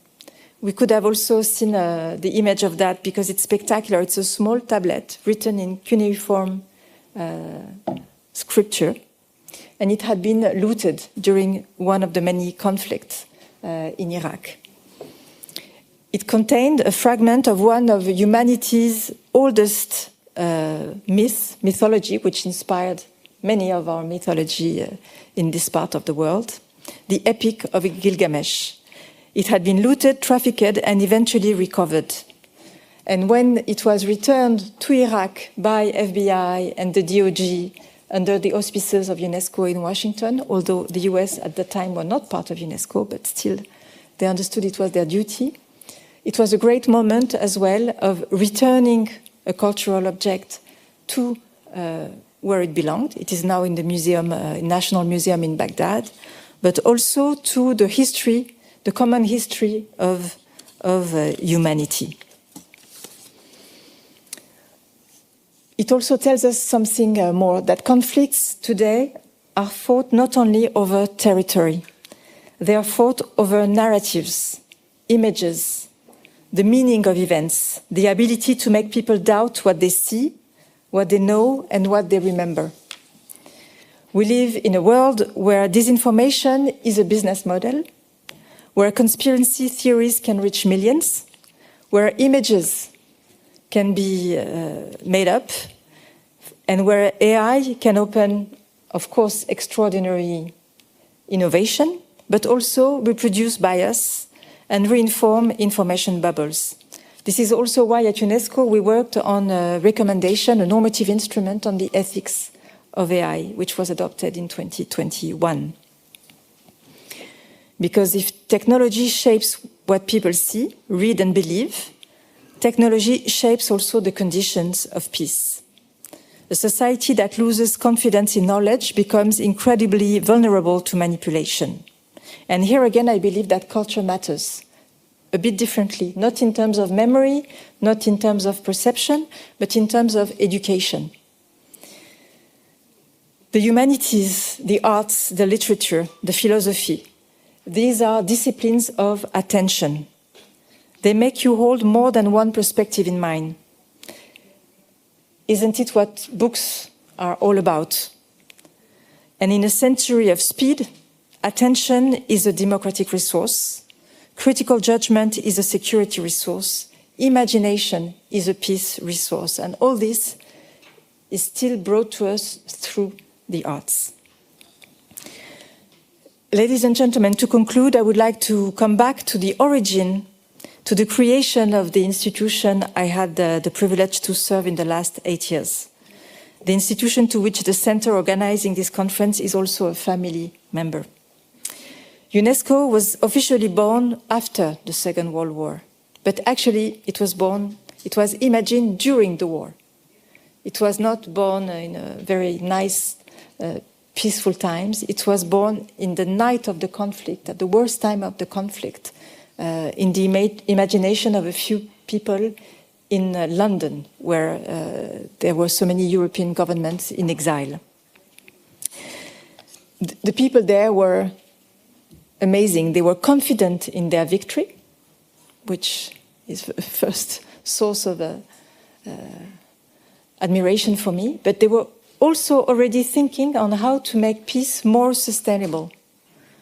We could have also seen the image of that because it's spectacular. It's a small tablet written in cuneiform scripture, and it had been looted during one of the many conflicts in Iraq. It contained a fragment of one of humanity's oldest mythology, which inspired many of our mythology in this part of the world, the Epic of Gilgamesh. It had been looted, trafficked, and eventually recovered. And when it was returned to Iraq by FBI and the DOJ under the auspices of UNESCO in Washington, although the US at the time were not part of UNESCO, but still they understood it was their duty, it was a great moment as well of returning a cultural object to where it belonged. It is now in the museum, National Museum in Baghdad, but also to the history, the common history of humanity. It also tells us something more, that conflicts today are fought not only over territory, they are fought over narratives, images, the meaning of events, the ability to make people doubt what they see, what they know, and what they remember. We live in a world where disinformation is a business model, where conspiracy theories can reach millions, where images can be made up, and where AI can open, of course, extraordinary innovation, but also reproduce bias and reinform information bubbles. This is also why at UNESCO we worked on a recommendation, a normative instrument on the ethics of AI, which was adopted in 2021. Because if technology shapes what people see, read and believe, technology shapes also the conditions of peace. A society that loses confidence in knowledge becomes incredibly vulnerable to manipulation. And here again, I believe that culture matters a bit differently, not in terms of memory, not in terms of perception, but in terms of education. The humanities, the arts, the literature, the philosophy, these are disciplines of attention. They make you hold more than one perspective in mind. Isn't it what books are all about? And in a century of speed, attention is a democratic resource. Critical judgment is a security resource. Imagination is a peace resource. And all this is still brought to us through the arts. Ladies and gentlemen, to conclude, I would like to come back to the origin, to the creation of the institution I had the privilege to serve in the last 8 years. The institution to which the center organizing this conference is also a family member. UNESCO was officially born after the Second World War, But actually, it was imagined during the war. It was not born in a very nice, peaceful times. It was born in the night of the conflict, at the worst time of the conflict, in the imagination of a few people in London, where there were so many European governments in exile. The people there were amazing. They were confident in their victory, which is the first source of admiration for me, but they were also already thinking on how to make peace more sustainable,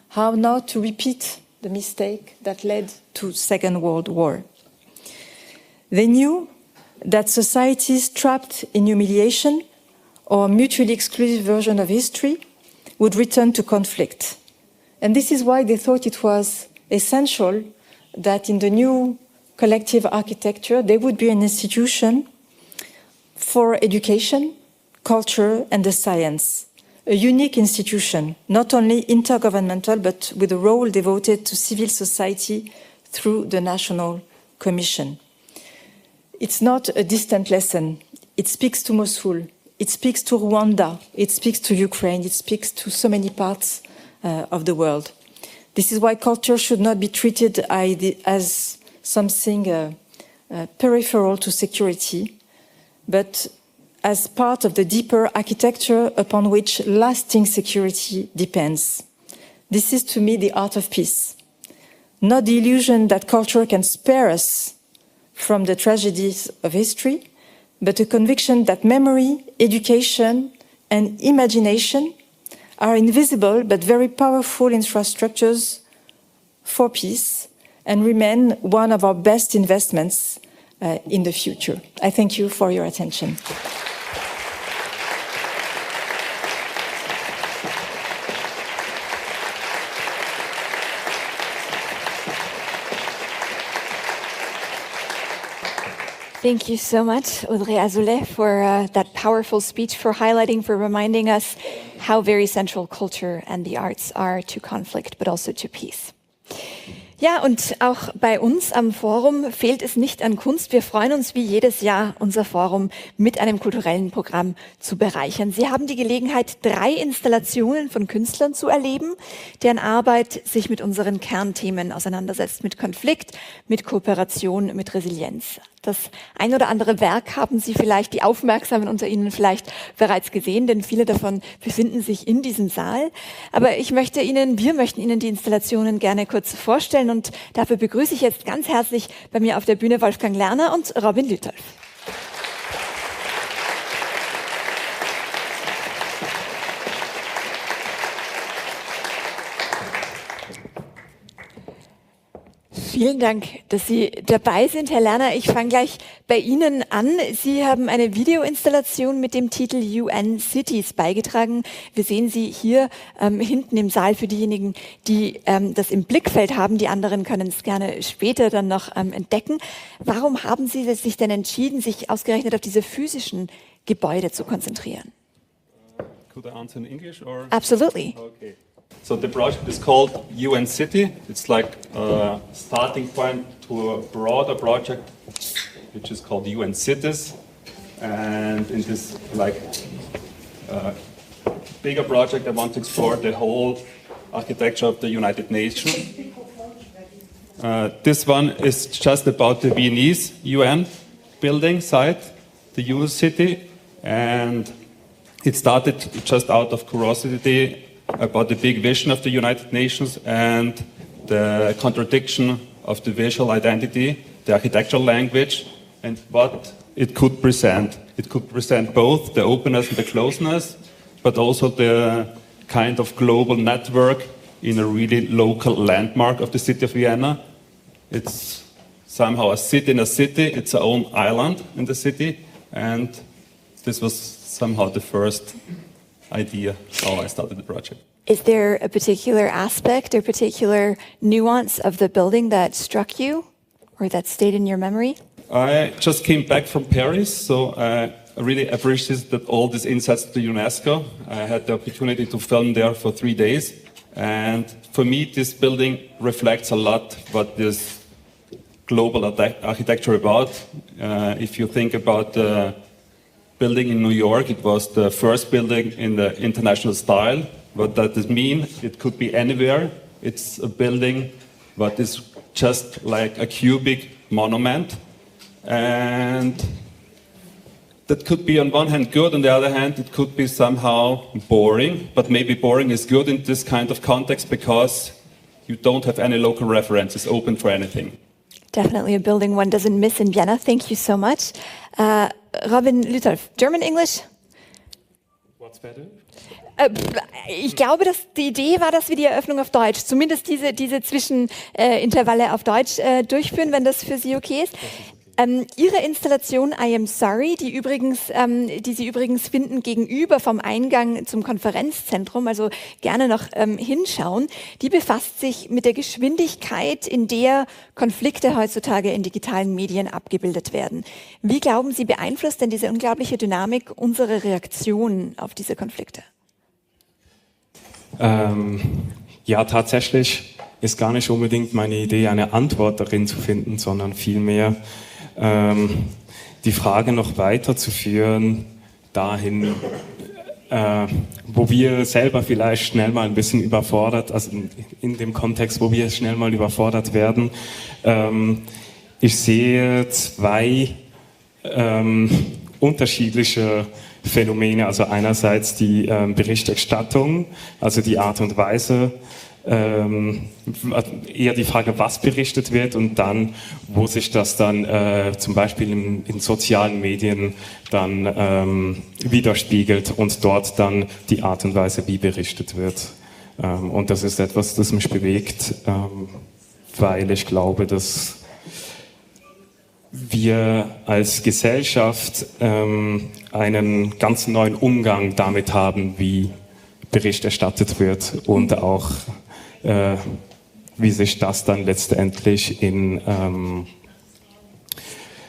how not to repeat the mistake that led to Second World War. They knew that societies trapped in humiliation or mutually exclusive version of history would return to conflict. And this is why they thought it was essential that in the new collective architecture, there would be an institution for education, culture, and the science. A unique institution, not only intergovernmental, but with a role devoted to civil society through the National Commission. It's not a distant lesson. It speaks to Mosul. It speaks to Rwanda. It speaks to Ukraine. It speaks to so many parts of the world. This is why culture should not be treated as something peripheral to security, but as part of the deeper architecture upon which lasting security depends. This is, to me, the art of peace. Not the illusion that culture can spare us from the tragedies of history, but a conviction that memory, education, and imagination are invisible but very powerful infrastructures for peace and remain one of our best investments in the future. I thank you for your attention. Thank you so much, Audrey Azoulay, for that powerful speech, for highlighting, for reminding us how very central culture and the arts are to conflict, but also to peace. Ja, und auch bei uns am Forum fehlt es nicht an Kunst. Wir freuen uns wie jedes Jahr, unser Forum mit einem kulturellen Programm zu bereichern. Sie haben die Gelegenheit, 3 Installationen von Künstlern zu erleben, deren Arbeit sich mit unseren Kernthemen auseinandersetzt, mit Konflikt, mit Kooperation, mit Resilienz. Das ein oder andere Werk haben Sie vielleicht, die Aufmerksamen unter Ihnen vielleicht bereits gesehen, denn viele davon befinden sich in diesem Saal. Aber wir möchten Ihnen die Installationen gerne kurz vorstellen und dafür begrüße ich jetzt ganz herzlich bei mir auf der Bühne Wolfgang Lerner und Robin Lütolf. Vielen Dank, dass Sie dabei sind, Herr Lerner. Ich fange gleich bei Ihnen an. Sie haben eine Videoinstallation mit dem Titel UN Cities beigetragen. Wir sehen Sie hier hinten im Saal für diejenigen, die das im Blickfeld haben. Die anderen können es gerne später dann noch entdecken. Warum haben Sie sich denn entschieden, sich ausgerechnet auf diese physischen Gebäude zu konzentrieren? Could I answer in English or? Absolutely. Okay. So the project is called UN City. It's like a starting point to a broader project, which is called UN Cities. And in this bigger project, I want to explore the whole architecture of the United Nations. This one is just about the Viennese UN building site, the UN City, and it started just out of curiosity about the big vision of the United Nations and the contradiction of the visual identity, the architectural language, and what it could present. It could present both the openness and the closeness, but also the kind of global network in a really local landmark of the city of Vienna. It's somehow a city in a city, it's our own island in the city, and this was somehow the first idea how I started the project. Is there a particular aspect or particular nuance of the building that struck you or that stayed in your memory? I just came back from Paris, so I really appreciated all these insights to UNESCO. I had the opportunity to film there for 3 days, and for me this building reflects a lot what this global architecture about. If you think about the building in New York, it was the first building in the international style. What does it mean? It could be anywhere. It's a building that is just like a cubic monument. And that could be on one hand good, on the other hand it could be somehow boring, but maybe boring is good in this kind of context because you don't have any local references open for anything. Definitely a building one doesn't miss in Vienna. Thank you so much. Robin Lütolf, German, English? What's better? Ich glaube, dass die Idee war, dass wir die Eröffnung auf Deutsch, zumindest diese Zwischenintervalle auf Deutsch durchführen, wenn das für Sie okay ist. Ihre Installation I Am Sorry, die Sie übrigens finden gegenüber vom Eingang zum Konferenzzentrum, also gerne noch hinschauen, die befasst sich mit der Geschwindigkeit, in der Konflikte heutzutage in digitalen Medien abgebildet werden. Wie glauben Sie, beeinflusst denn diese unglaubliche Dynamik unsere Reaktion auf diese Konflikte? Ja, tatsächlich ist gar nicht unbedingt meine Idee, eine Antwort darin zu finden, sondern vielmehr die Frage noch weiterzuführen dahin, wo wir selber vielleicht schnell mal ein bisschen überfordert, also in dem Kontext, wo wir schnell mal überfordert werden. Ich sehe zwei unterschiedliche Phänomene, also einerseits die Berichterstattung, also die Art und Weise, eher die Frage, was berichtet wird und dann, wo sich das dann zum Beispiel in sozialen Medien dann widerspiegelt und dort dann die Art und Weise, wie berichtet wird. Und das ist etwas, das mich bewegt, weil ich glaube, dass wir als Gesellschaft einen ganz neuen Umgang damit haben, wie Bericht erstattet wird und auch wie sich das dann letztendlich in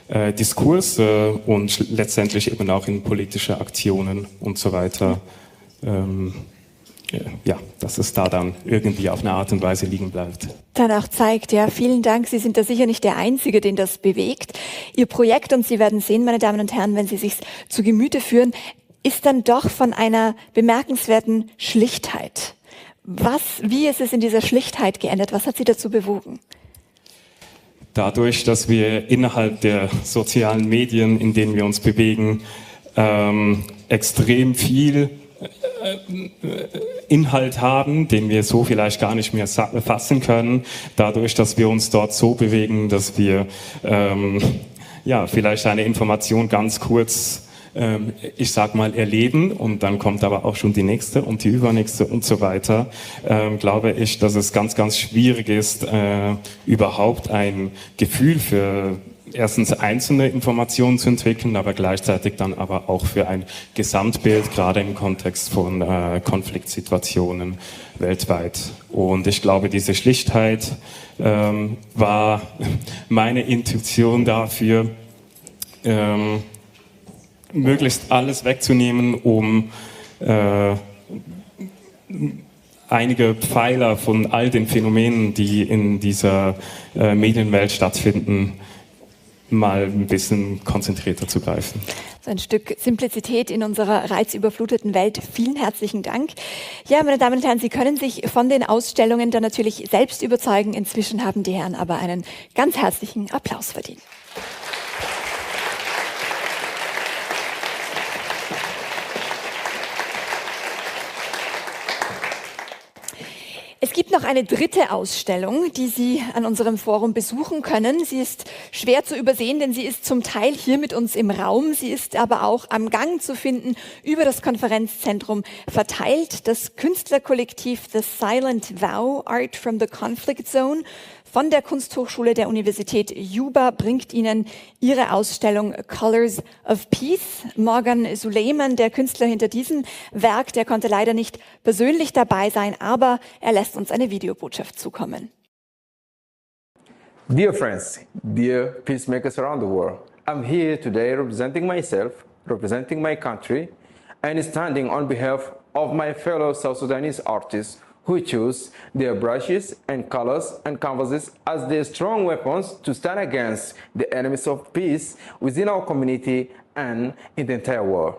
Diskurse und letztendlich eben auch in politische Aktionen und so weiter, ja, dass es da dann irgendwie auf eine Art und Weise liegen bleibt. Dann auch zeigt, ja, vielen Dank. Sie sind da sicher nicht der Einzige, den das bewegt. Ihr Projekt, und Sie werden sehen, meine Damen und Herren, wenn Sie sich zu Gemüte führen, ist dann doch von einer bemerkenswerten Schlichtheit. Wie ist es in dieser Schlichtheit geändert? Was hat Sie dazu bewogen? Dadurch, dass wir innerhalb der sozialen Medien, in denen wir uns bewegen, extrem viel Inhalt haben, den wir so vielleicht gar nicht mehr fassen können. Dadurch, dass wir uns dort so bewegen, dass wir ja, vielleicht eine Information ganz kurz ich sag mal, erleben und dann kommt aber auch schon die nächste und die übernächste und so weiter, glaube ich, dass es ganz, ganz schwierig ist, überhaupt ein Gefühl für erstens einzelne Informationen zu entwickeln, aber gleichzeitig dann aber auch für ein Gesamtbild, gerade im Kontext von Konfliktsituationen weltweit. Und ich glaube, diese Schlichtheit war meine Intuition dafür, möglichst alles wegzunehmen, um einige Pfeiler von all den Phänomenen, die in dieser Medienwelt stattfinden, mal ein bisschen konzentrierter zu greifen. So ein Stück Simplizität in unserer reizüberfluteten Welt. Vielen herzlichen Dank. Ja, meine Damen und Herren, Sie können sich von den Ausstellungen dann natürlich selbst überzeugen. Inzwischen haben die Herren aber einen ganz herzlichen Applaus verdient. Es gibt noch eine dritte Ausstellung, die Sie an unserem Forum besuchen können. Sie ist schwer zu übersehen, denn sie ist zum Teil hier mit uns im Raum. Sie ist aber auch am Gang zu finden, über das Konferenzzentrum verteilt. Das Künstlerkollektiv The Silent Vow, Art from the Conflict Zone von der Kunsthochschule der Universität Juba bringt Ihnen ihre Ausstellung Colors of Peace. Morgan Suleiman, der Künstler hinter diesem Werk, der konnte leider nicht persönlich dabei sein, aber er lässt uns eine Videobotschaft zukommen. Dear friends, dear peacemakers around the world, I'm here today representing myself, representing my country, and standing on behalf of my fellow South Sudanese artists who choose their brushes and colors and canvases as their strong weapons to stand against the enemies of peace within our community and in the entire world.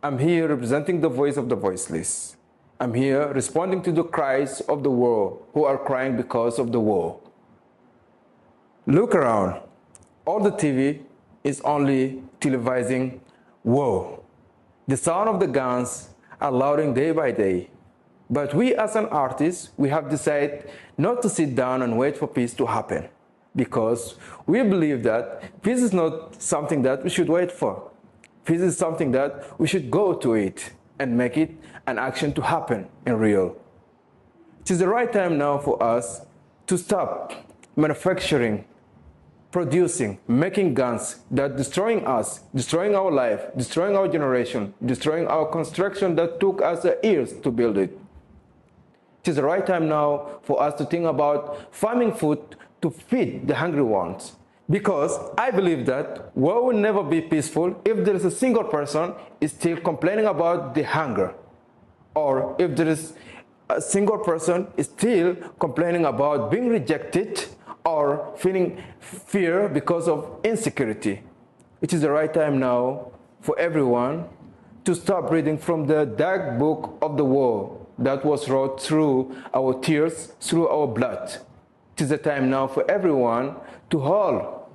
I'm here representing the voice of the voiceless. I'm here responding to the cries of the world who are crying because of the war. Look around. All the TV is only televising war. The sound of the guns are louder day by day. But we as an artist, we have decided not to sit down and wait for peace to happen, because we believe that peace is not something that we should wait for. Peace is something that we should go to it and make it an action to happen in real. It is the right time now for us to stop manufacturing, producing, making guns that destroying us, destroying our life, destroying our generation, destroying our construction that took us years to build it. It is the right time now for us to think about farming food to feed the hungry ones. Because I believe that war will never be peaceful if there is a single person still complaining about the hunger, or if there is a single person still complaining about being rejected or feeling fear because of insecurity. It is the right time now for everyone to stop reading from the dark book of the war that was wrote through our tears, through our blood. It is the time now for everyone to hold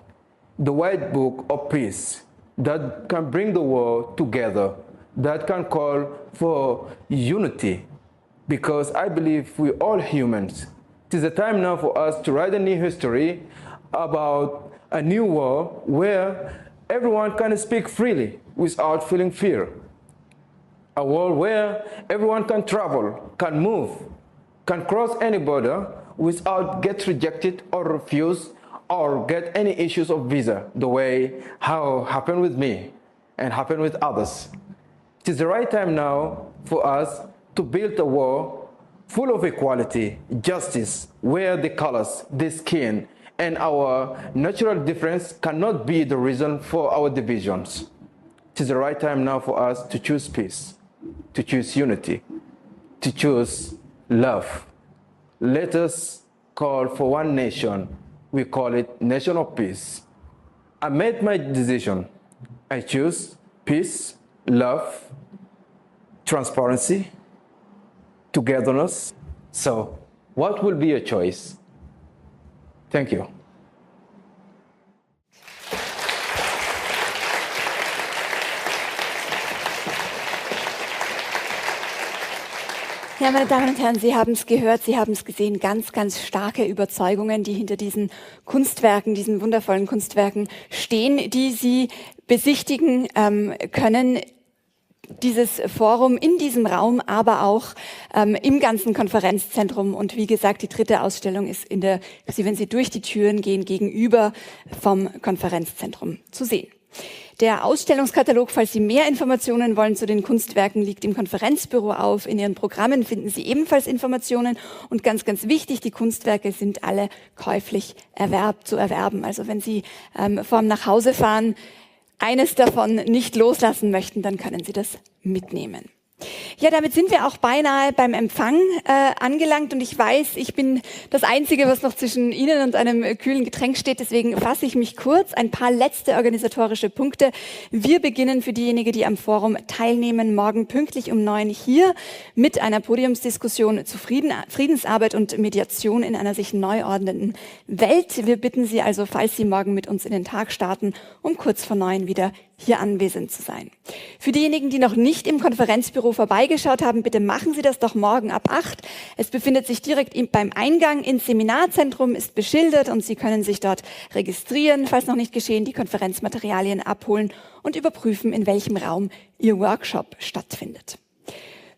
the white book of peace that can bring the world together, that can call for unity. Because I believe we're all humans. It is the time now for us to write a new history about a new world where everyone can speak freely without feeling fear. A world where everyone can travel, can move, can cross any border without get rejected or refused or get any issues of visa, the way how happened with me and happened with others. It is the right time now for us to build a world full of equality, justice, where the colors, the skin, and our natural difference cannot be the reason for our divisions. It is the right time now for us to choose peace, to choose unity, to choose love. Let us call for one nation. We call it Nation of Peace. I made my decision. I choose peace, love, transparency, togetherness. So, what will be your choice? Thank you. Ja, meine Damen und Herren, Sie haben es gehört, Sie haben es gesehen, ganz, ganz starke Überzeugungen, die hinter diesen Kunstwerken, diesen wundervollen Kunstwerken stehen, die Sie besichtigen können. Dieses Forum in diesem Raum, aber auch im ganzen Konferenzzentrum. Und wie gesagt, die dritte Ausstellung ist wenn Sie durch die Türen gehen, gegenüber vom Konferenzzentrum zu sehen. Der Ausstellungskatalog, falls Sie mehr Informationen wollen zu den Kunstwerken, liegt im Konferenzbüro auf. In Ihren Programmen finden Sie ebenfalls Informationen. Und ganz, ganz wichtig, die Kunstwerke sind alle käuflich zu erwerben. Also wenn Sie vorm Nachhausefahren eines davon nicht loslassen möchten, dann können Sie das mitnehmen. Ja, damit sind wir auch beinahe beim Empfang angelangt und ich weiß, ich bin das Einzige, was noch zwischen Ihnen und einem kühlen Getränk steht, deswegen fasse ich mich kurz. Ein paar letzte organisatorische Punkte. Wir beginnen für diejenigen, die am Forum teilnehmen, morgen pünktlich um 9 hier mit einer Podiumsdiskussion zu Friedensarbeit und Mediation in einer sich neu ordnenden Welt. Wir bitten Sie also, falls Sie morgen mit uns in den Tag starten, um kurz vor 9 wieder hier anwesend zu sein. Für diejenigen, die noch nicht im Konferenzbüro vorbeigeschaut haben, bitte machen Sie das doch morgen ab 8. Es befindet sich direkt beim Eingang ins Seminarzentrum, ist beschildert und Sie können sich dort registrieren, falls noch nicht geschehen, die Konferenzmaterialien abholen und überprüfen, in welchem Raum Ihr Workshop stattfindet.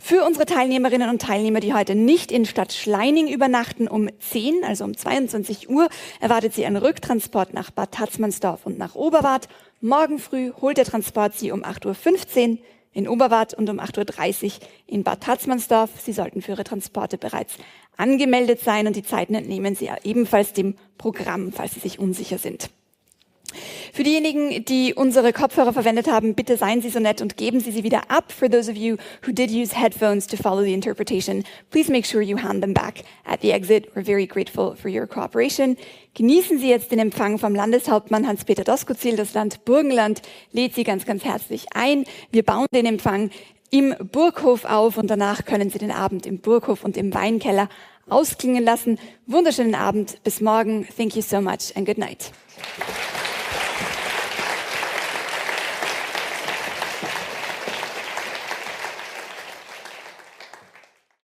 Für unsere Teilnehmerinnen und Teilnehmer, die heute nicht in Stadt Schleining übernachten, um 10, also um 22 Uhr, erwartet Sie ein Rücktransport nach Bad Tatzmannsdorf und nach Oberwart. Morgen früh holt der Transport Sie um 8.15 Uhr in Oberwart und um 8.30 Uhr in Bad Tatzmannsdorf. Sie sollten für Ihre Transporte bereits angemeldet sein und die Zeiten entnehmen Sie ebenfalls dem Programm, falls Sie sich unsicher sind. Für diejenigen, die unsere Kopfhörer verwendet haben, bitte seien Sie so nett und geben Sie sie wieder ab. For those of you who did use headphones to follow the interpretation, please make sure you hand them back at the exit. We're very grateful for your cooperation. Genießen Sie jetzt den Empfang vom Landeshauptmann Hans-Peter Doskozil. Das Land Burgenland lädt Sie ganz, ganz herzlich ein. Wir bauen den Empfang im Burghof auf und danach können Sie den Abend im Burghof und im Weinkeller ausklingen lassen. Wunderschönen Abend, bis morgen. Thank you so much and good night.